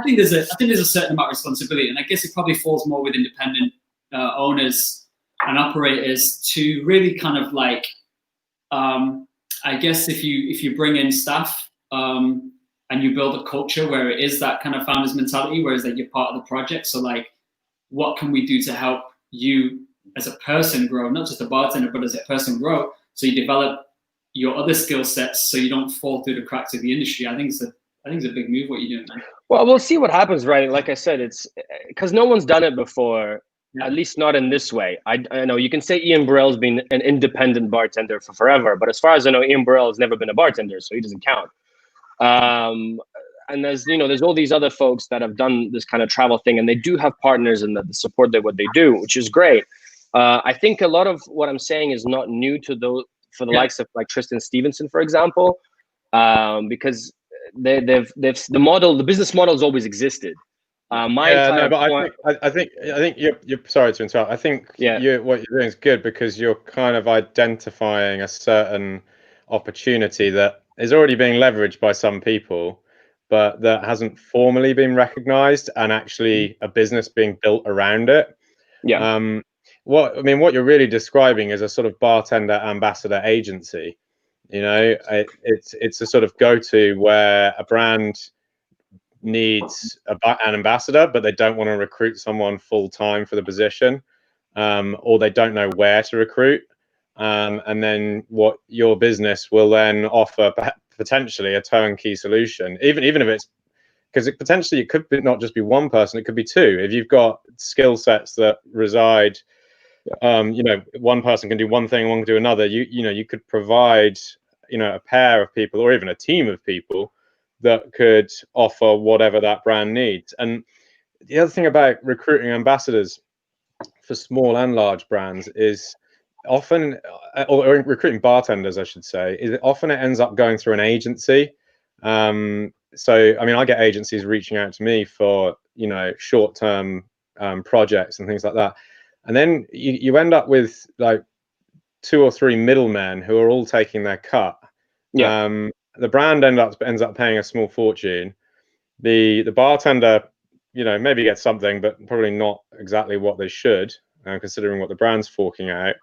think there's a certain amount of responsibility, and I guess it probably falls more with independent owners and operators to really kind of like, I guess if you bring in staff and you build a culture where it is that kind of founders mentality, whereas like you're part of the project. So like, what can we do to help you as a person grow, not just a bartender, but as a person grow, so you develop your other skill sets so you don't fall through the cracks of the industry. I think it's a big move what you're doing, man. Well, we'll see what happens, right? Like I said, it's because no one's done it before, at least not in this way. I know you can say Ian Burrell's been an independent bartender for forever, but as far as I know, Ian Burrell has never been a bartender, so he doesn't count. And there's all these other folks that have done this kind of travel thing, and they do have partners and that support what they do, which is great. I think a lot of what I'm saying is not new to those for the likes of like Tristan Stephenson, for example, because the business model has always existed. I think you're sorry to interrupt. I think what you're doing is good because you're kind of identifying a certain opportunity that is already being leveraged by some people, but that hasn't formally been recognized, and actually a business being built around it. Yeah. What you're really describing is a sort of bartender ambassador agency. You know, it's a sort of go-to where a brand needs an ambassador, but they don't want to recruit someone full-time for the position, or they don't know where to recruit. And then what your business will then offer potentially a turnkey solution, even if it's, because it could be not just be one person, it could be two. If you've got skill sets that reside, one person can do one thing, one can do another. You could provide, a pair of people or even a team of people that could offer whatever that brand needs. And the other thing about recruiting ambassadors for small and large brands is often, or recruiting bartenders, I should say, is often it ends up going through an agency. So, I get agencies reaching out to me for, short-term projects and things like that. And then you end up with like 2 or 3 middlemen who are all taking their cut. Yeah. The brand ends up paying a small fortune. The bartender, maybe gets something, but probably not exactly what they should, considering what the brand's forking out.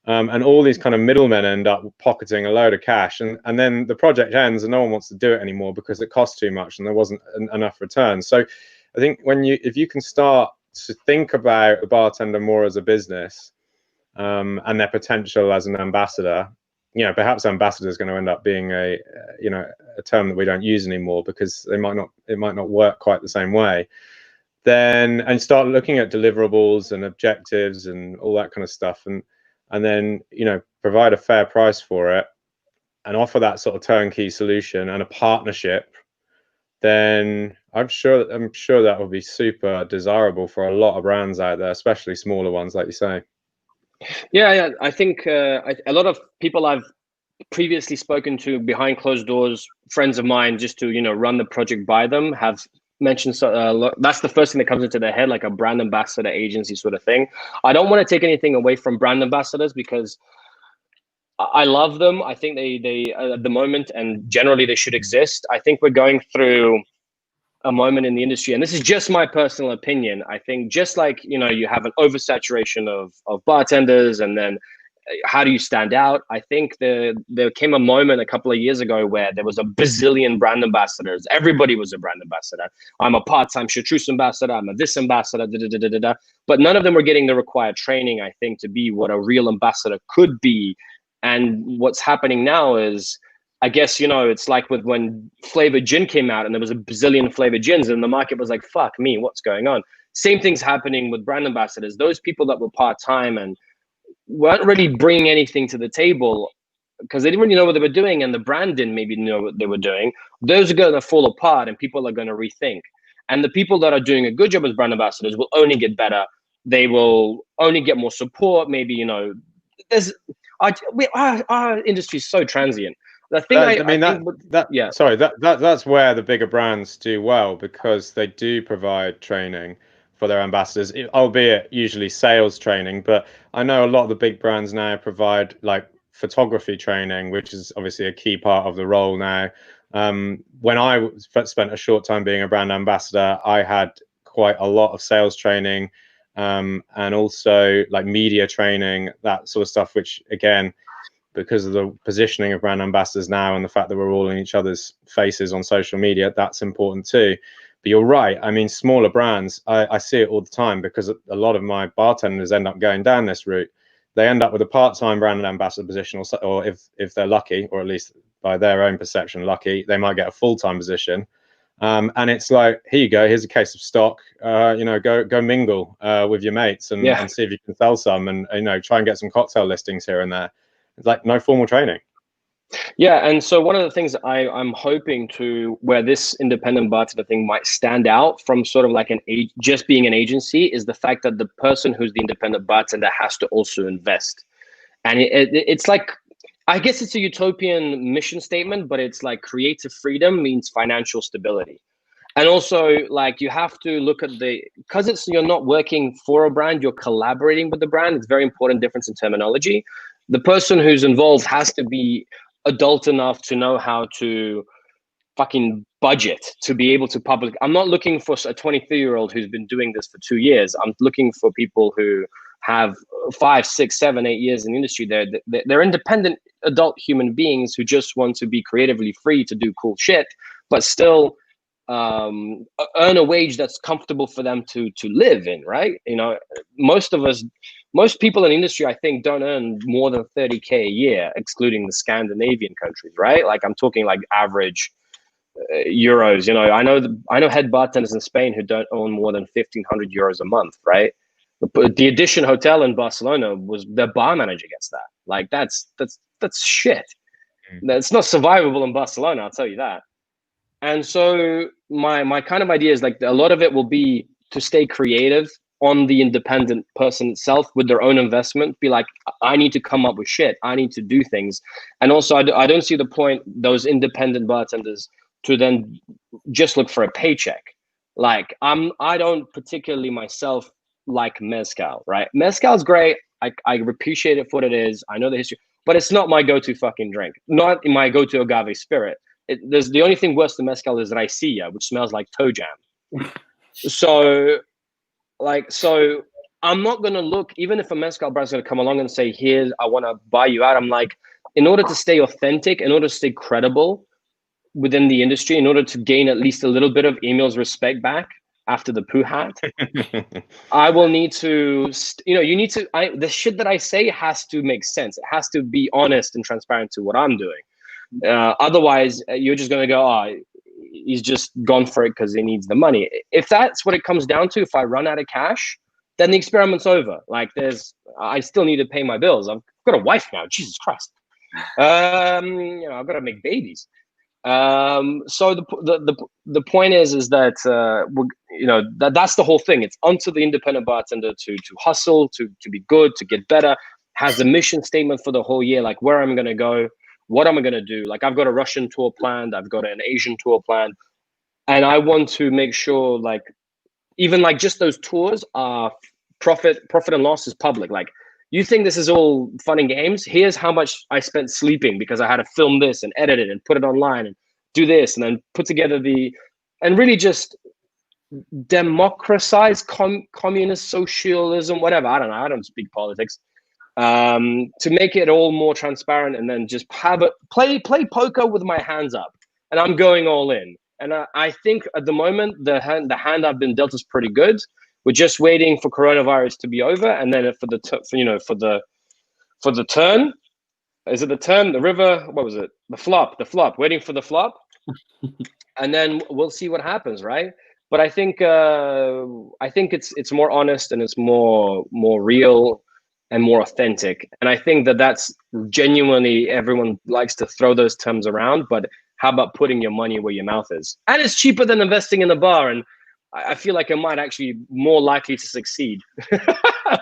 And all these kind of middlemen end up pocketing a load of cash, and then the project ends and no one wants to do it anymore because it costs too much and there wasn't enough return. So I think if you can start to think about the bartender more as a business, and their potential as an ambassador, perhaps ambassador is going to end up being a term that we don't use anymore because it might not work quite the same way. And start looking at deliverables and objectives and all that kind of stuff, and then provide a fair price for it and offer that sort of turnkey solution and a partnership, then I'm sure that will be super desirable for a lot of brands out there, especially smaller ones, like you say. Yeah. I think a lot of people I've previously spoken to behind closed doors, friends of mine, just to run the project by them, have mentioned that's the first thing that comes into their head, like a brand ambassador agency sort of thing. I don't want to take anything away from brand ambassadors because I love them. I think they at the moment, and generally they should exist. I think we're going through a moment in the industry, and this is just my personal opinion. I think just like you have an oversaturation of bartenders, and then how do you stand out? I think there came a moment a couple of years ago where there was a bazillion brand ambassadors. Everybody was a brand ambassador. I'm a part-time chartreuse ambassador. I'm a this ambassador, but none of them were getting the required training, I think, to be what a real ambassador could be. And what's happening now is, I guess, it's like with when flavored gin came out and there was a bazillion flavored gins and the market was like, fuck me, what's going on? Same thing's happening with brand ambassadors. Those people that were part-time and weren't really bringing anything to the table because they didn't really know what they were doing, and the brand didn't maybe know what they were doing. Those are going to fall apart and people are going to rethink. And the people that are doing a good job as brand ambassadors will only get better. They will only get more support. Maybe, our industry is so transient. The thing that's where the bigger brands do well, because they do provide training for their ambassadors, albeit usually sales training. But I know a lot of the big brands now provide like photography training, which is obviously a key part of the role now. When I spent a short time being a brand ambassador, I had quite a lot of sales training, and also like media training, that sort of stuff, which again, because of the positioning of brand ambassadors now and the fact that we're all in each other's faces on social media, that's important too. But you're right. I mean, smaller brands, I see it all the time, because a lot of my bartenders end up going down this route. They end up with a part-time brand ambassador position, or if they're lucky, or at least by their own perception lucky, they might get a full-time position. And it's like, here you go, here's a case of stock, go mingle with your mates and see if you can sell some, and try and get some cocktail listings here and there. It's like no formal training. Yeah, and so one of the things I'm hoping to, where this independent bartender thing might stand out from sort of like just being an agency, is the fact that the person who's the independent bartender has to also invest. And it's like, I guess it's a utopian mission statement, but it's like creative freedom means financial stability. And also, like, you have to look at because you're not working for a brand, you're collaborating with the brand. It's a very important difference in terminology. The person who's involved has to be adult enough to know how to fucking budget, to be able to public. I'm not looking for a 23-year-old who's been doing this for 2 years. I'm looking for people who have 5, 6, 7, 8 years in the industry. They're independent adult human beings who just want to be creatively free to do cool shit, but still earn a wage that's comfortable for them to live in, right? Most people in the industry, I think, don't earn more than 30K a year, excluding the Scandinavian countries, right? Like, I'm talking like average euros. I know head bartenders in Spain who don't earn more than 1,500 euros a month, right? The Edition Hotel in Barcelona, their bar manager gets that. Like, that's shit. That's not survivable in Barcelona, I'll tell you that. And so my kind of idea is like, a lot of it will be to stay creative on the independent person itself with their own investment. Be like, I need to come up with shit. I need to do things. And also, I don't see the point, those independent bartenders, to then just look for a paycheck. Like, I don't particularly myself like mezcal, right? Mezcal's great. I appreciate it for what it is. I know the history, but it's not my go-to fucking drink. Not in my go-to agave spirit. There's the only thing worse than mezcal is raicilla, which smells like toe jam. So I'm not going to look, even if a mezcal brand is going to come along and say, here, I want to buy you out. I'm like, in order to stay authentic, in order to stay credible within the industry, in order to gain at least a little bit of Emil's respect back after the poo hat, I will need to, the shit that I say has to make sense. It has to be honest and transparent to what I'm doing. Otherwise, you're just going to go, he's just gone for it because he needs the money. If that's what it comes down to, if I run out of cash, then the experiment's over. Like, I still need to pay my bills. I've got a wife now. Jesus Christ. I've got to make babies. So the point is that that's the whole thing. It's onto the independent bartender to hustle, to be good, to get better. Has a mission statement for the whole year, like where I'm going to go. What am I going to do? Like, I've got a Russian tour planned. I've got an Asian tour planned. And I want to make sure, like, even like just those tours are profit and loss is public. Like, you think this is all fun and games? Here's how much I spent sleeping because I had to film this and edit it and put it online and do this and then put together and really just democratize communist socialism, whatever. I don't know. I don't speak politics. To make it all more transparent, and then just have it play poker with my hands up, and I'm going all in. And I think at the moment the hand I've been dealt is pretty good. We're just waiting for coronavirus to be over, and then for the turn, is it the turn? The river? What was it? The flop. Waiting for the flop, and then we'll see what happens, right? But I think it's more honest and it's more real and more authentic. And I think that's genuinely, everyone likes to throw those terms around, but how about putting your money where your mouth is? And it's cheaper than investing in a bar. And I feel like it might actually be more likely to succeed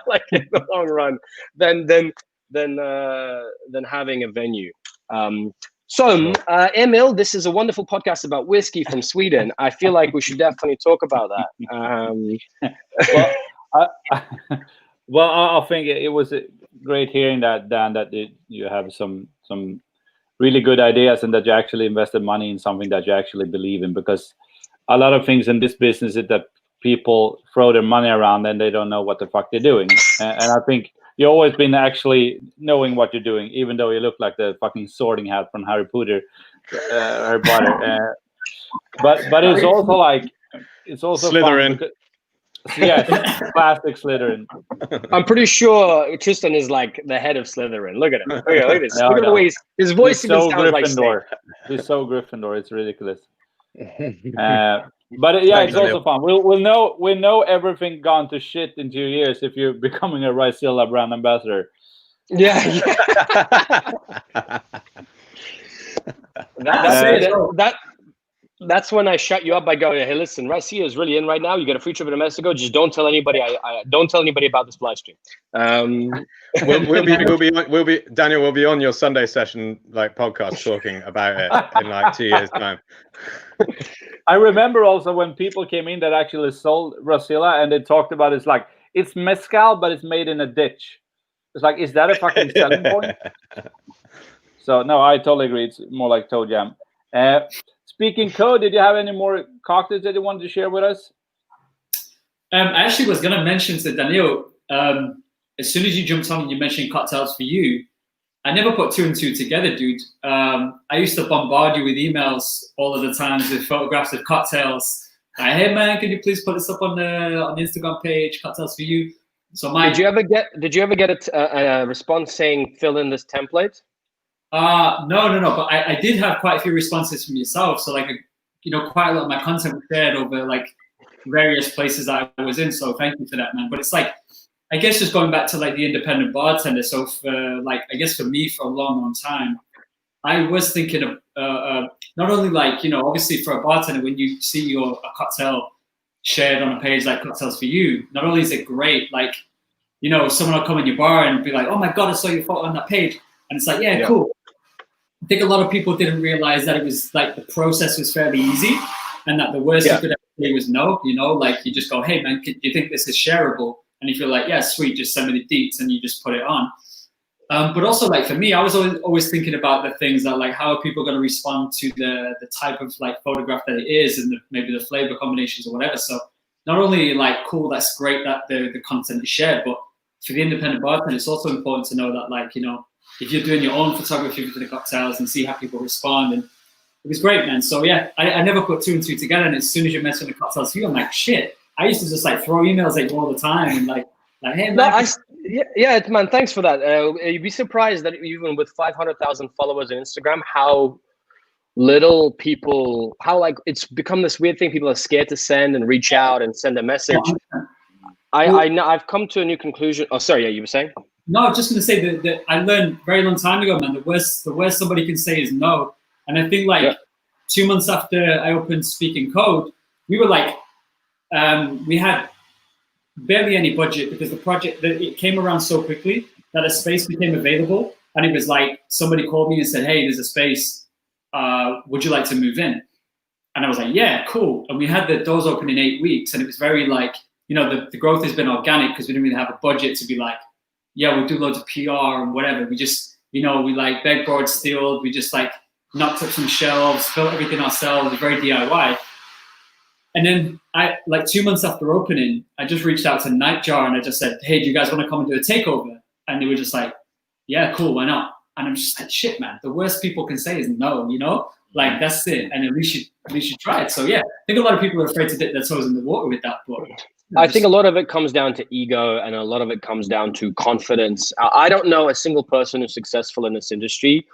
like in the long run than than having a venue. So, Emil, this is a wonderful podcast about whiskey from Sweden. I feel like we should definitely talk about that. I think it was great hearing that, Dan, that you have some really good ideas and that you actually invested money in something that you actually believe in, because a lot of things in this business is that people throw their money around and they don't know what the fuck they're doing. And I think you've always been actually knowing what you're doing, even though you look like the fucking sorting hat from Harry Potter. But it's also like, it's also Slytherin. Yes, classic Slytherin. I'm pretty sure Tristan is like the head of Slytherin. Look at him. Look at this. Look at the way his voice even sounds like Snape. He's so Gryffindor. It's ridiculous. But yeah, it's also fun. We'll know everything gone to shit in 2 years if you're becoming a Ricilla brand ambassador. Yeah. That's when I shut you up by going, hey, listen, Ricilla is really in right now. You get a free trip to Mexico. Just don't tell anybody. I don't tell anybody about this live stream. We'll be Daniel. We'll be on your Sunday session podcast talking about it in like 2 years' time. I remember also when people came in that actually sold Ricilla and they talked about it's like it's mezcal, but it's made in a ditch. It's like, is that a fucking selling point? So no, I totally agree. It's more like toe jam. Speaking code, did you have any more cocktails that you wanted to share with us? I actually was going to mention to Daniel, as soon as you jumped on and you mentioned cocktails for you, I never put two and two together, dude. I used to bombard you with emails all of the times with photographs of cocktails. Like, hey man, can you please put this up on the Instagram page? Cocktails for you. So did you ever get a response saying fill in this template? No. But I did have quite a few responses from yourself. So quite a lot of my content was shared over like various places that I was in. So thank you for that, man. But it's like, I guess just going back to like the independent bartender. So for like, I guess for me for a long time, I was thinking of not only like, obviously for a bartender, when you see a cocktail shared on a page like Cocktails for You, not only is it great, like, someone will come in your bar and be like, oh my God, I saw your photo on that page. And it's like, yeah, cool. I think a lot of people didn't realize that it was like the process was fairly easy and that the worst you could ever say was no, like you just go, hey man, do you think this is shareable? And if you're like, yeah, sweet, just send me the deets and you just put it on. But also like for me, I was always thinking about the things that like, how are people going to respond to the type of like photograph that it is and maybe the flavor combinations or whatever. So not only like, cool, that's great that the content is shared, but for the independent bartender, it's also important to know that like, if you're doing your own photography for the cocktails and see how people respond. And it was great, man. So yeah, I never put two and two together. And as soon as you mentioned the cocktails for you, I'm like, shit. I used to just like throw emails at you all the time and like hey, man. Man, thanks for that. You'd be surprised that even with 500,000 followers on Instagram, how little people, how like it's become this weird thing. People are scared to send and reach out and send a message. I've come to a new conclusion. Oh, sorry. Yeah, you were saying? No, I was just going to say that I learned very long time ago, man, the worst somebody can say is no. And I think like 2 months after I opened Speaking Code, we were like, we had barely any budget because the project, it came around so quickly that a space became available. And it was like, somebody called me and said, hey, there's a space. Would you like to move in? And I was like, yeah, cool. And we had the doors open in 8 weeks. And it was very like, the growth has been organic because we didn't really have a budget to be like, yeah, we'll do loads of PR and whatever. We just, we like bedboard steeled. We just like knocked up some shelves, built everything ourselves, very DIY. And then I, like 2 months after opening, I just reached out to Nightjar and I just said, hey, do you guys want to come and do a takeover? And they were just like, yeah, cool, why not? And I'm just like, shit, man, the worst people can say is no, like that's it. And at least you try it. So yeah, I think a lot of people are afraid to dip their toes in the water with that. But I think a lot of it comes down to ego and a lot of it comes down to confidence. I don't know a single person who's successful in this industry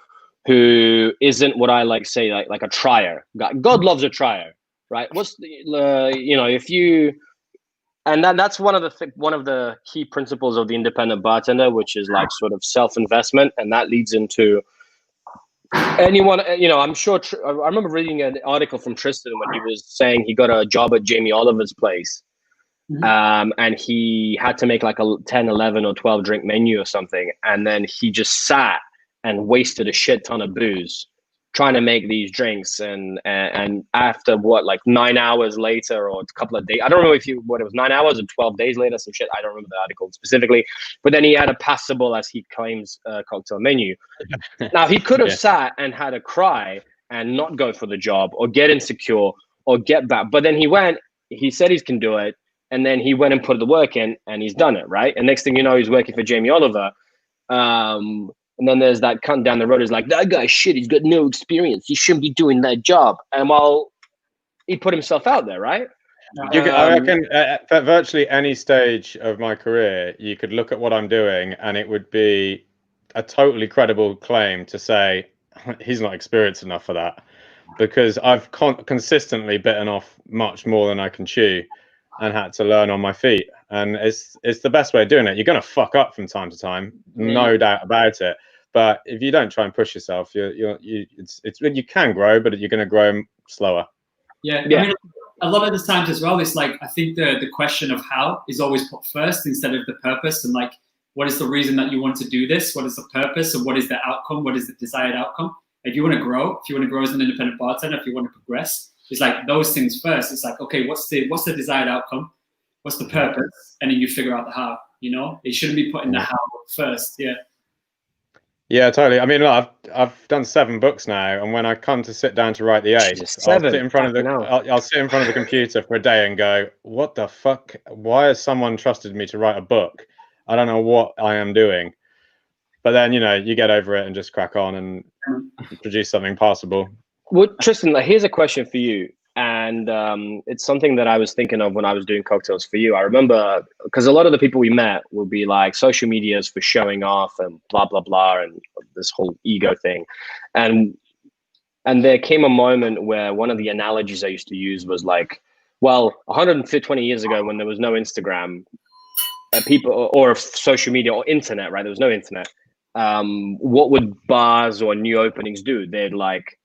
who isn't what I like say, like a trier. God loves a trier, right? What's if you, and that's one of the key principles of the independent bartender, which is like sort of self-investment. And that leads into anyone, I'm sure, I remember reading an article from Tristan when he was saying he got a job at Jamie Oliver's place. And he had to make like a 10, 11 or 12 drink menu or something. And then he just sat and wasted a shit ton of booze trying to make these drinks. And after what, like 9 hours later or a couple of days, I don't know what it was, 9 hours or 12 days later, some shit. I don't remember the article specifically, but then he had a passable, as he claims, cocktail menu. Now he could have sat and had a cry and not go for the job or get insecure or get back. But then he said he can do it. And then he went and put the work in and he's done it, right? And next thing you know, he's working for Jamie Oliver. And then there's that cunt down the road who's like, that guy's shit, he's got no experience. He shouldn't be doing that job. And well, he put himself out there, right? I reckon at virtually any stage of my career, you could look at what I'm doing and it would be a totally credible claim to say, he's not experienced enough for that. Because I've consistently bitten off much more than I can chew. And had to learn on my feet, and it's the best way of doing it. You're gonna fuck up from time to time, no doubt about it. But if you don't try and push yourself, you can grow, but you're gonna grow slower. Yeah. I mean, a lot of the times as well, it's like I think the question of how is always put first instead of the purpose, and like what is the reason that you want to do this? What is the purpose, and what is the outcome? What is the desired outcome? If you want to grow, as an independent bartender, if you want to progress. It's like those things first. It's like, okay, what's the desired outcome? What's the purpose? And then you figure out the how, It shouldn't be putting the how first. Yeah. Yeah, totally. I mean, look, I've done 7 books now, and when I come to sit down to write the 8th, I'll sit in front of the computer for a day and go, what the fuck? Why has someone trusted me to write a book? I don't know what I am doing. But then, you get over it and just crack on and produce something passable. Well, Tristan, here's a question for you. And it's something that I was thinking of when I was doing cocktails for you. I remember, because a lot of the people we met will be like social medias for showing off and blah, blah, blah, and this whole ego thing. And there came a moment where one of the analogies I used to use was like, well, 120 years ago when there was no Instagram, people or social media or internet, right? There was no internet. What would bars or new openings do? They'd like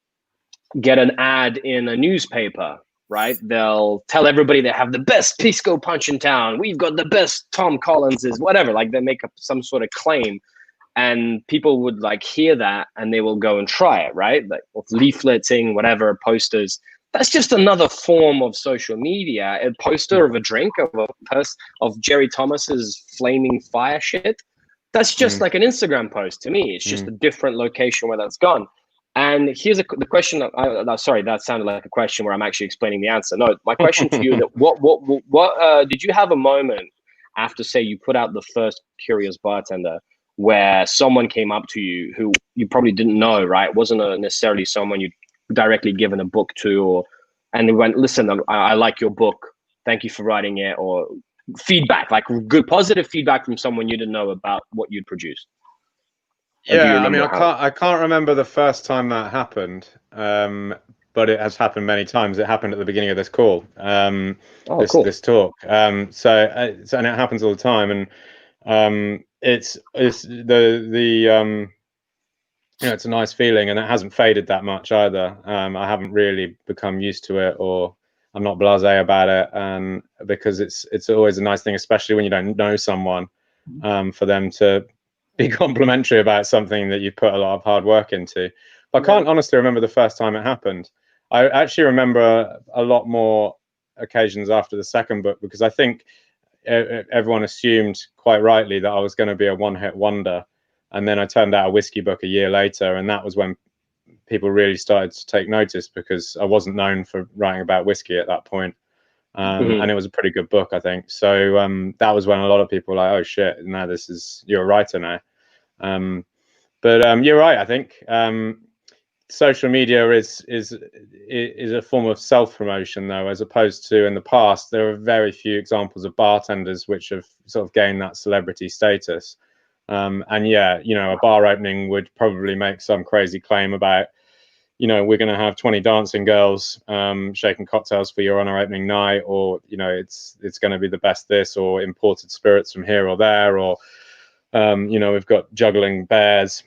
get an ad in a newspaper, right? They'll tell everybody they have the best Pisco punch in town. We've got the best Tom Collins's, whatever. Like they make up some sort of claim, and people would like hear that and they will go and try it, right? Like leafleting, whatever, posters. That's just another form of social media. A poster of a drink of Jerry Thomas's flaming fire shit. That's just like an Instagram post to me. It's just a different location where that's gone. And here's the question. Sorry, that sounded like a question where I'm actually explaining the answer. No, my question to you: what did you have a moment after, say, you put out the first Curious Bartender, where someone came up to you who you probably didn't know, right? It wasn't necessarily someone you'd directly given a book to, and they went, "Listen, I like your book. Thank you for writing it," or feedback, like good positive feedback from someone you didn't know about what you'd produced. Yeah, I mean, I can't remember the first time that happened, but it has happened many times. It happened at the beginning of this call, cool. This talk. And it happens all the time, and it's the it's a nice feeling, and it hasn't faded that much either. I haven't really become used to it, or I'm not blasé about it, because it's always a nice thing, especially when you don't know someone, for them to be complimentary about something that you put a lot of hard work into. But I can't honestly remember the first time it happened. I actually remember a lot more occasions after the second book, because I think everyone assumed quite rightly that I was going to be a one-hit wonder. And then I turned out a whiskey book a year later, and that was when people really started to take notice, because I wasn't known for writing about whiskey at that point. And it was a pretty good book, I think. So that was when a lot of people were like, "Oh shit, now you're a writer now." But you're right. I think social media is a form of self-promotion, though, as opposed to in the past. There are very few examples of bartenders which have sort of gained that celebrity status. And yeah, a bar opening would probably make some crazy claim about, we're going to have 20 dancing girls shaking cocktails for you on our opening night, or it's going to be the best this, or imported spirits from here or there, or we've got juggling bears.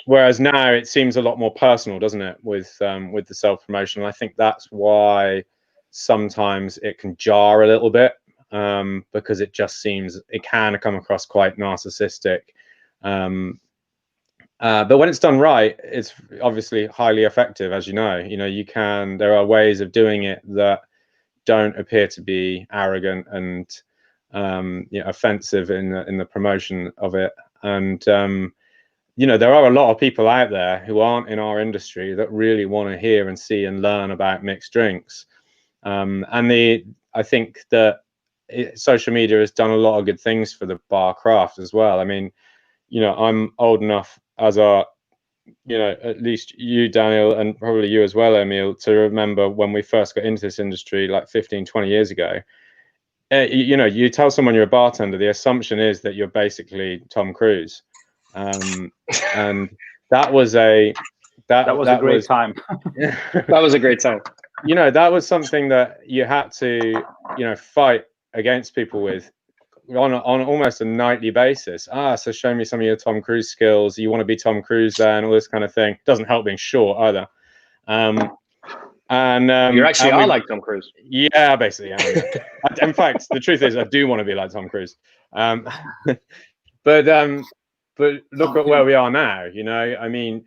Whereas now it seems a lot more personal, doesn't it, with the self-promotion? And I think that's why sometimes it can jar a little bit, because it can come across quite narcissistic. But when it's done right, it's obviously highly effective, as you know. There are ways of doing it that don't appear to be arrogant and offensive in the promotion of it. And there are a lot of people out there who aren't in our industry that really want to hear and see and learn about mixed drinks. I think that social media has done a lot of good things for the bar craft as well. I mean, I'm old enough, as are, at least you, Daniel, and probably you as well, Emil, to remember when we first got into this industry like 15, 20 years ago. You tell someone you're a bartender, the assumption is that you're basically Tom Cruise. And that was a great time. That was a great time. That was something that you had to, fight against people with on almost a nightly basis. So show me some of your Tom Cruise skills. You want to be Tom Cruise there, and all this kind of thing. Doesn't help being short either. You actually are like Tom Cruise. Yeah, basically. Yeah. In fact, the truth is, I do want to be like Tom Cruise. But look at where we are now. I mean,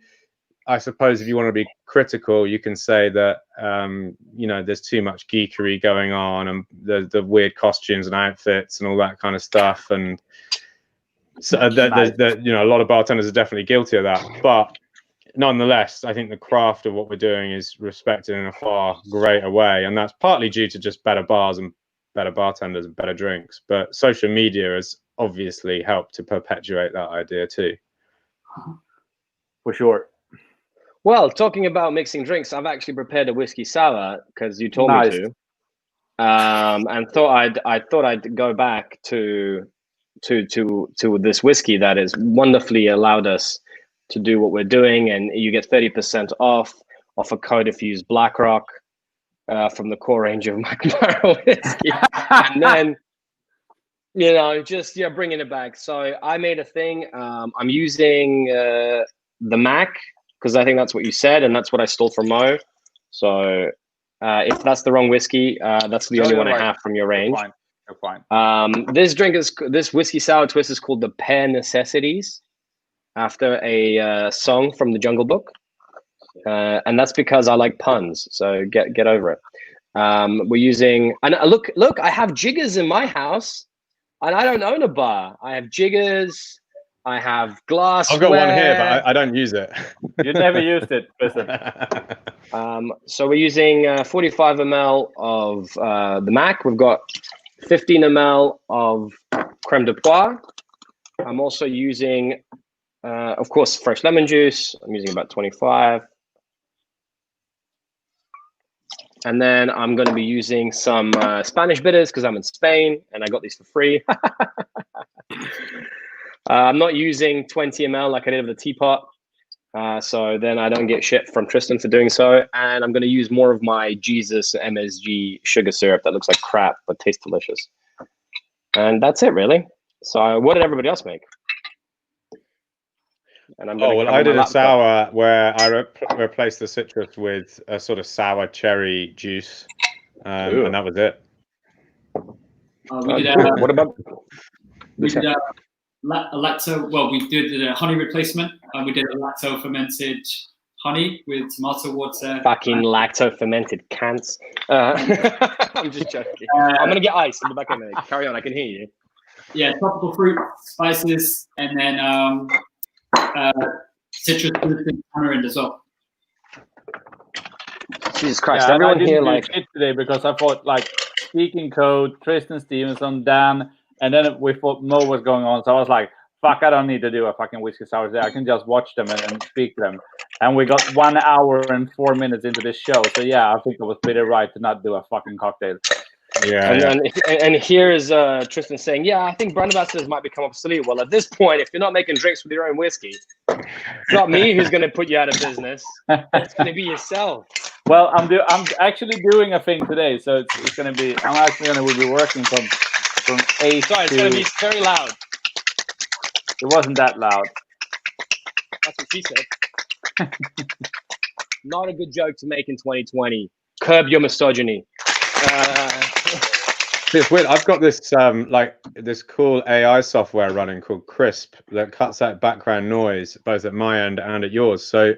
I suppose if you want to be critical, you can say that there's too much geekery going on, and the weird costumes and outfits and all that kind of stuff. And so a lot of bartenders are definitely guilty of that. But nonetheless, I think the craft of what we're doing is respected in a far greater way, and that's partly due to just better bars and better bartenders and better drinks. But social media has obviously helped to perpetuate that idea too. For sure. Well, talking about mixing drinks, I've actually prepared a whiskey sour because you told me to, and thought I'd go back to this whiskey that has wonderfully allowed us to do what we're doing, and you get 30% off a code if you use BlackRock from the core range of Mackmyra whiskey, and then bringing it back. So I made a thing. I'm using the MACK, because I think that's what you said, and that's what I stole from Moe. So if that's the wrong whiskey, that's the only one I have from your range. You're fine. This whiskey sour twist is called the Pear Necessities, after a song from the Jungle Book, and that's because I like puns. So get over it. We're using, and look, I have jiggers in my house, and I don't own a bar. I have jiggers. I have glassware. I've got one here, but I don't use it. You never used it, listen. So we're using 45 ml of the MACK. We've got 15 ml of creme de poire. I'm also using, of course, fresh lemon juice. I'm using about 25. And then I'm going to be using some Spanish bitters because I'm in Spain and I got these for free. I'm not using 20 ml like I did with the teapot. So then I don't get shit from Tristan for doing so. And I'm going to use more of my Jesus MSG sugar syrup that looks like crap but tastes delicious. And that's it, really. So what did everybody else make? And I did a sour where I replaced the citrus with a sort of sour cherry juice, and that was it. We did what about? We did a lacto. Well, we did a honey replacement. We did a lacto fermented honey with tomato water. Fucking lacto fermented cants. I'm just joking. I'm gonna get ice in the back of me. Carry on. I can hear you. Yeah, tropical fruit, spices, and then citrus and tamarind as well. Jesus Christ! Everyone here like today because I thought like speaking code, Tristan Stephenson, Dan, and then we thought Moe was going on, so I was like, "Fuck! I don't need to do a fucking whiskey sour today. I can just watch them and speak to them." And we got 1 hour and 4 minutes into this show, so yeah, I think it was pretty right to not do a fucking cocktail. Yeah, and here's Tristan saying, "Yeah, I think brand ambassadors might become obsolete." Well, at this point, if you're not making drinks with your own whiskey, it's not me who's going to put you out of business. It's going to be yourself. Well, I'm actually doing a thing today, so it's going to be. I'm actually going to be working from 8. Sorry, it's going to be very loud. It wasn't that loud. That's what she said. Not a good joke to make in 2020. Curb your misogyny. It's weird. I've got this like this cool AI software running called Crisp that cuts out background noise both at my end and at yours. So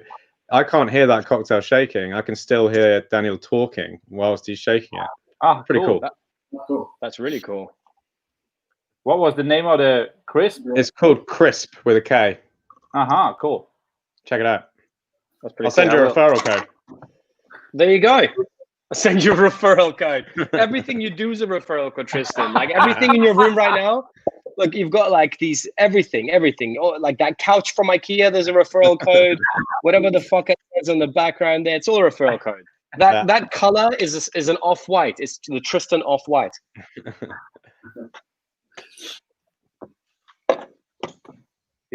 I can't hear that cocktail shaking. I can still hear Daniel talking whilst he's shaking it. Ah, Pretty cool. Cool. That's really cool. What was the name of the crisp? It's called Crisp with a K. Cool. Check it out. That's pretty I'll send you a referral code. There you go. I'll send you a referral code. Everything you do is a referral code, Tristan. Like everything in your room right now. Look, you've got like these everything. Oh, like that couch from IKEA. There's a referral code. Whatever the fuck it says on the background there, it's all a referral code. That color is an off-white. It's the Tristan off-white.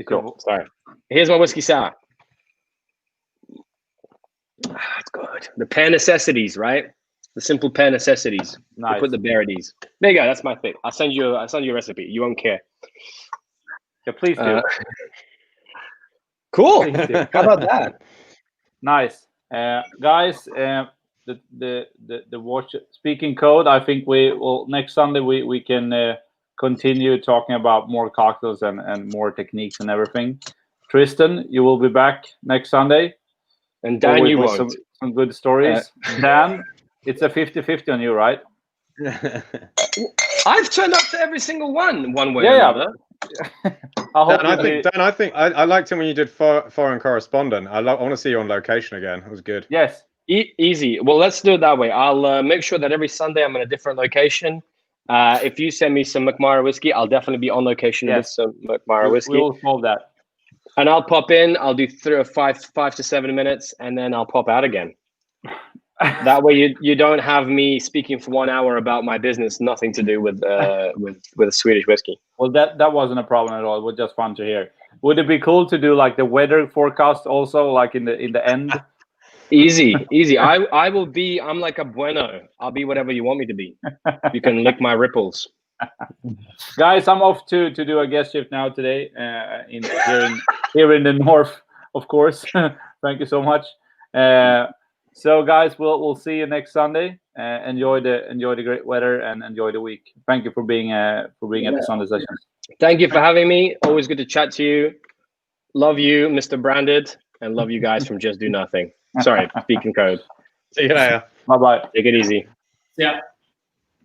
Cool. Sorry. Here's my whiskey sour. It's good. The pair necessities, right? The simple pair necessities. Nice. You put the bear at ease. There you go. That's my thing. I'll send you a recipe. You won't care. Yeah, please do. Cool. Please do. How about that? Nice, guys. The watch speaking code. I think we will next Sunday we can continue talking about more cocktails and more techniques and everything. Tristan, you will be back next Sunday. And Dan, you with won't. some good stories. Dan, it's a 50-50 on you, right? I've turned up to every single one way or another. Dan, I think I liked it when you did foreign correspondent. I want to see you on location again. It was good. Yes. Easy. Well, let's do it that way. I'll make sure that every Sunday I'm in a different location. If you send me some Mackmyra whiskey, I'll definitely be on location with some Mackmyra whiskey. We'll solve that. And I'll pop in. I'll do 5 to 7 minutes, and then I'll pop out again. That way, you don't have me speaking for 1 hour about my business, nothing to do with Swedish whiskey. Well, that wasn't a problem at all. It was just fun to hear. Would it be cool to do like the weather forecast also, like in the end? Easy. I will be. I'm like a bueno. I'll be whatever you want me to be. You can lick my ripples. Guys, I'm off to do a guest shift now today here in the north, of course. Thank you so much. So guys, we'll see you next Sunday. Enjoy the great weather and enjoy the week. Thank you for being at the Sunday sessions. Thank you for having me. Always good to chat to you. Love you, Mr. Branded, and love you guys from Just Do Nothing. Sorry, speaking code. See you later. Bye-bye. Take it easy. Yeah.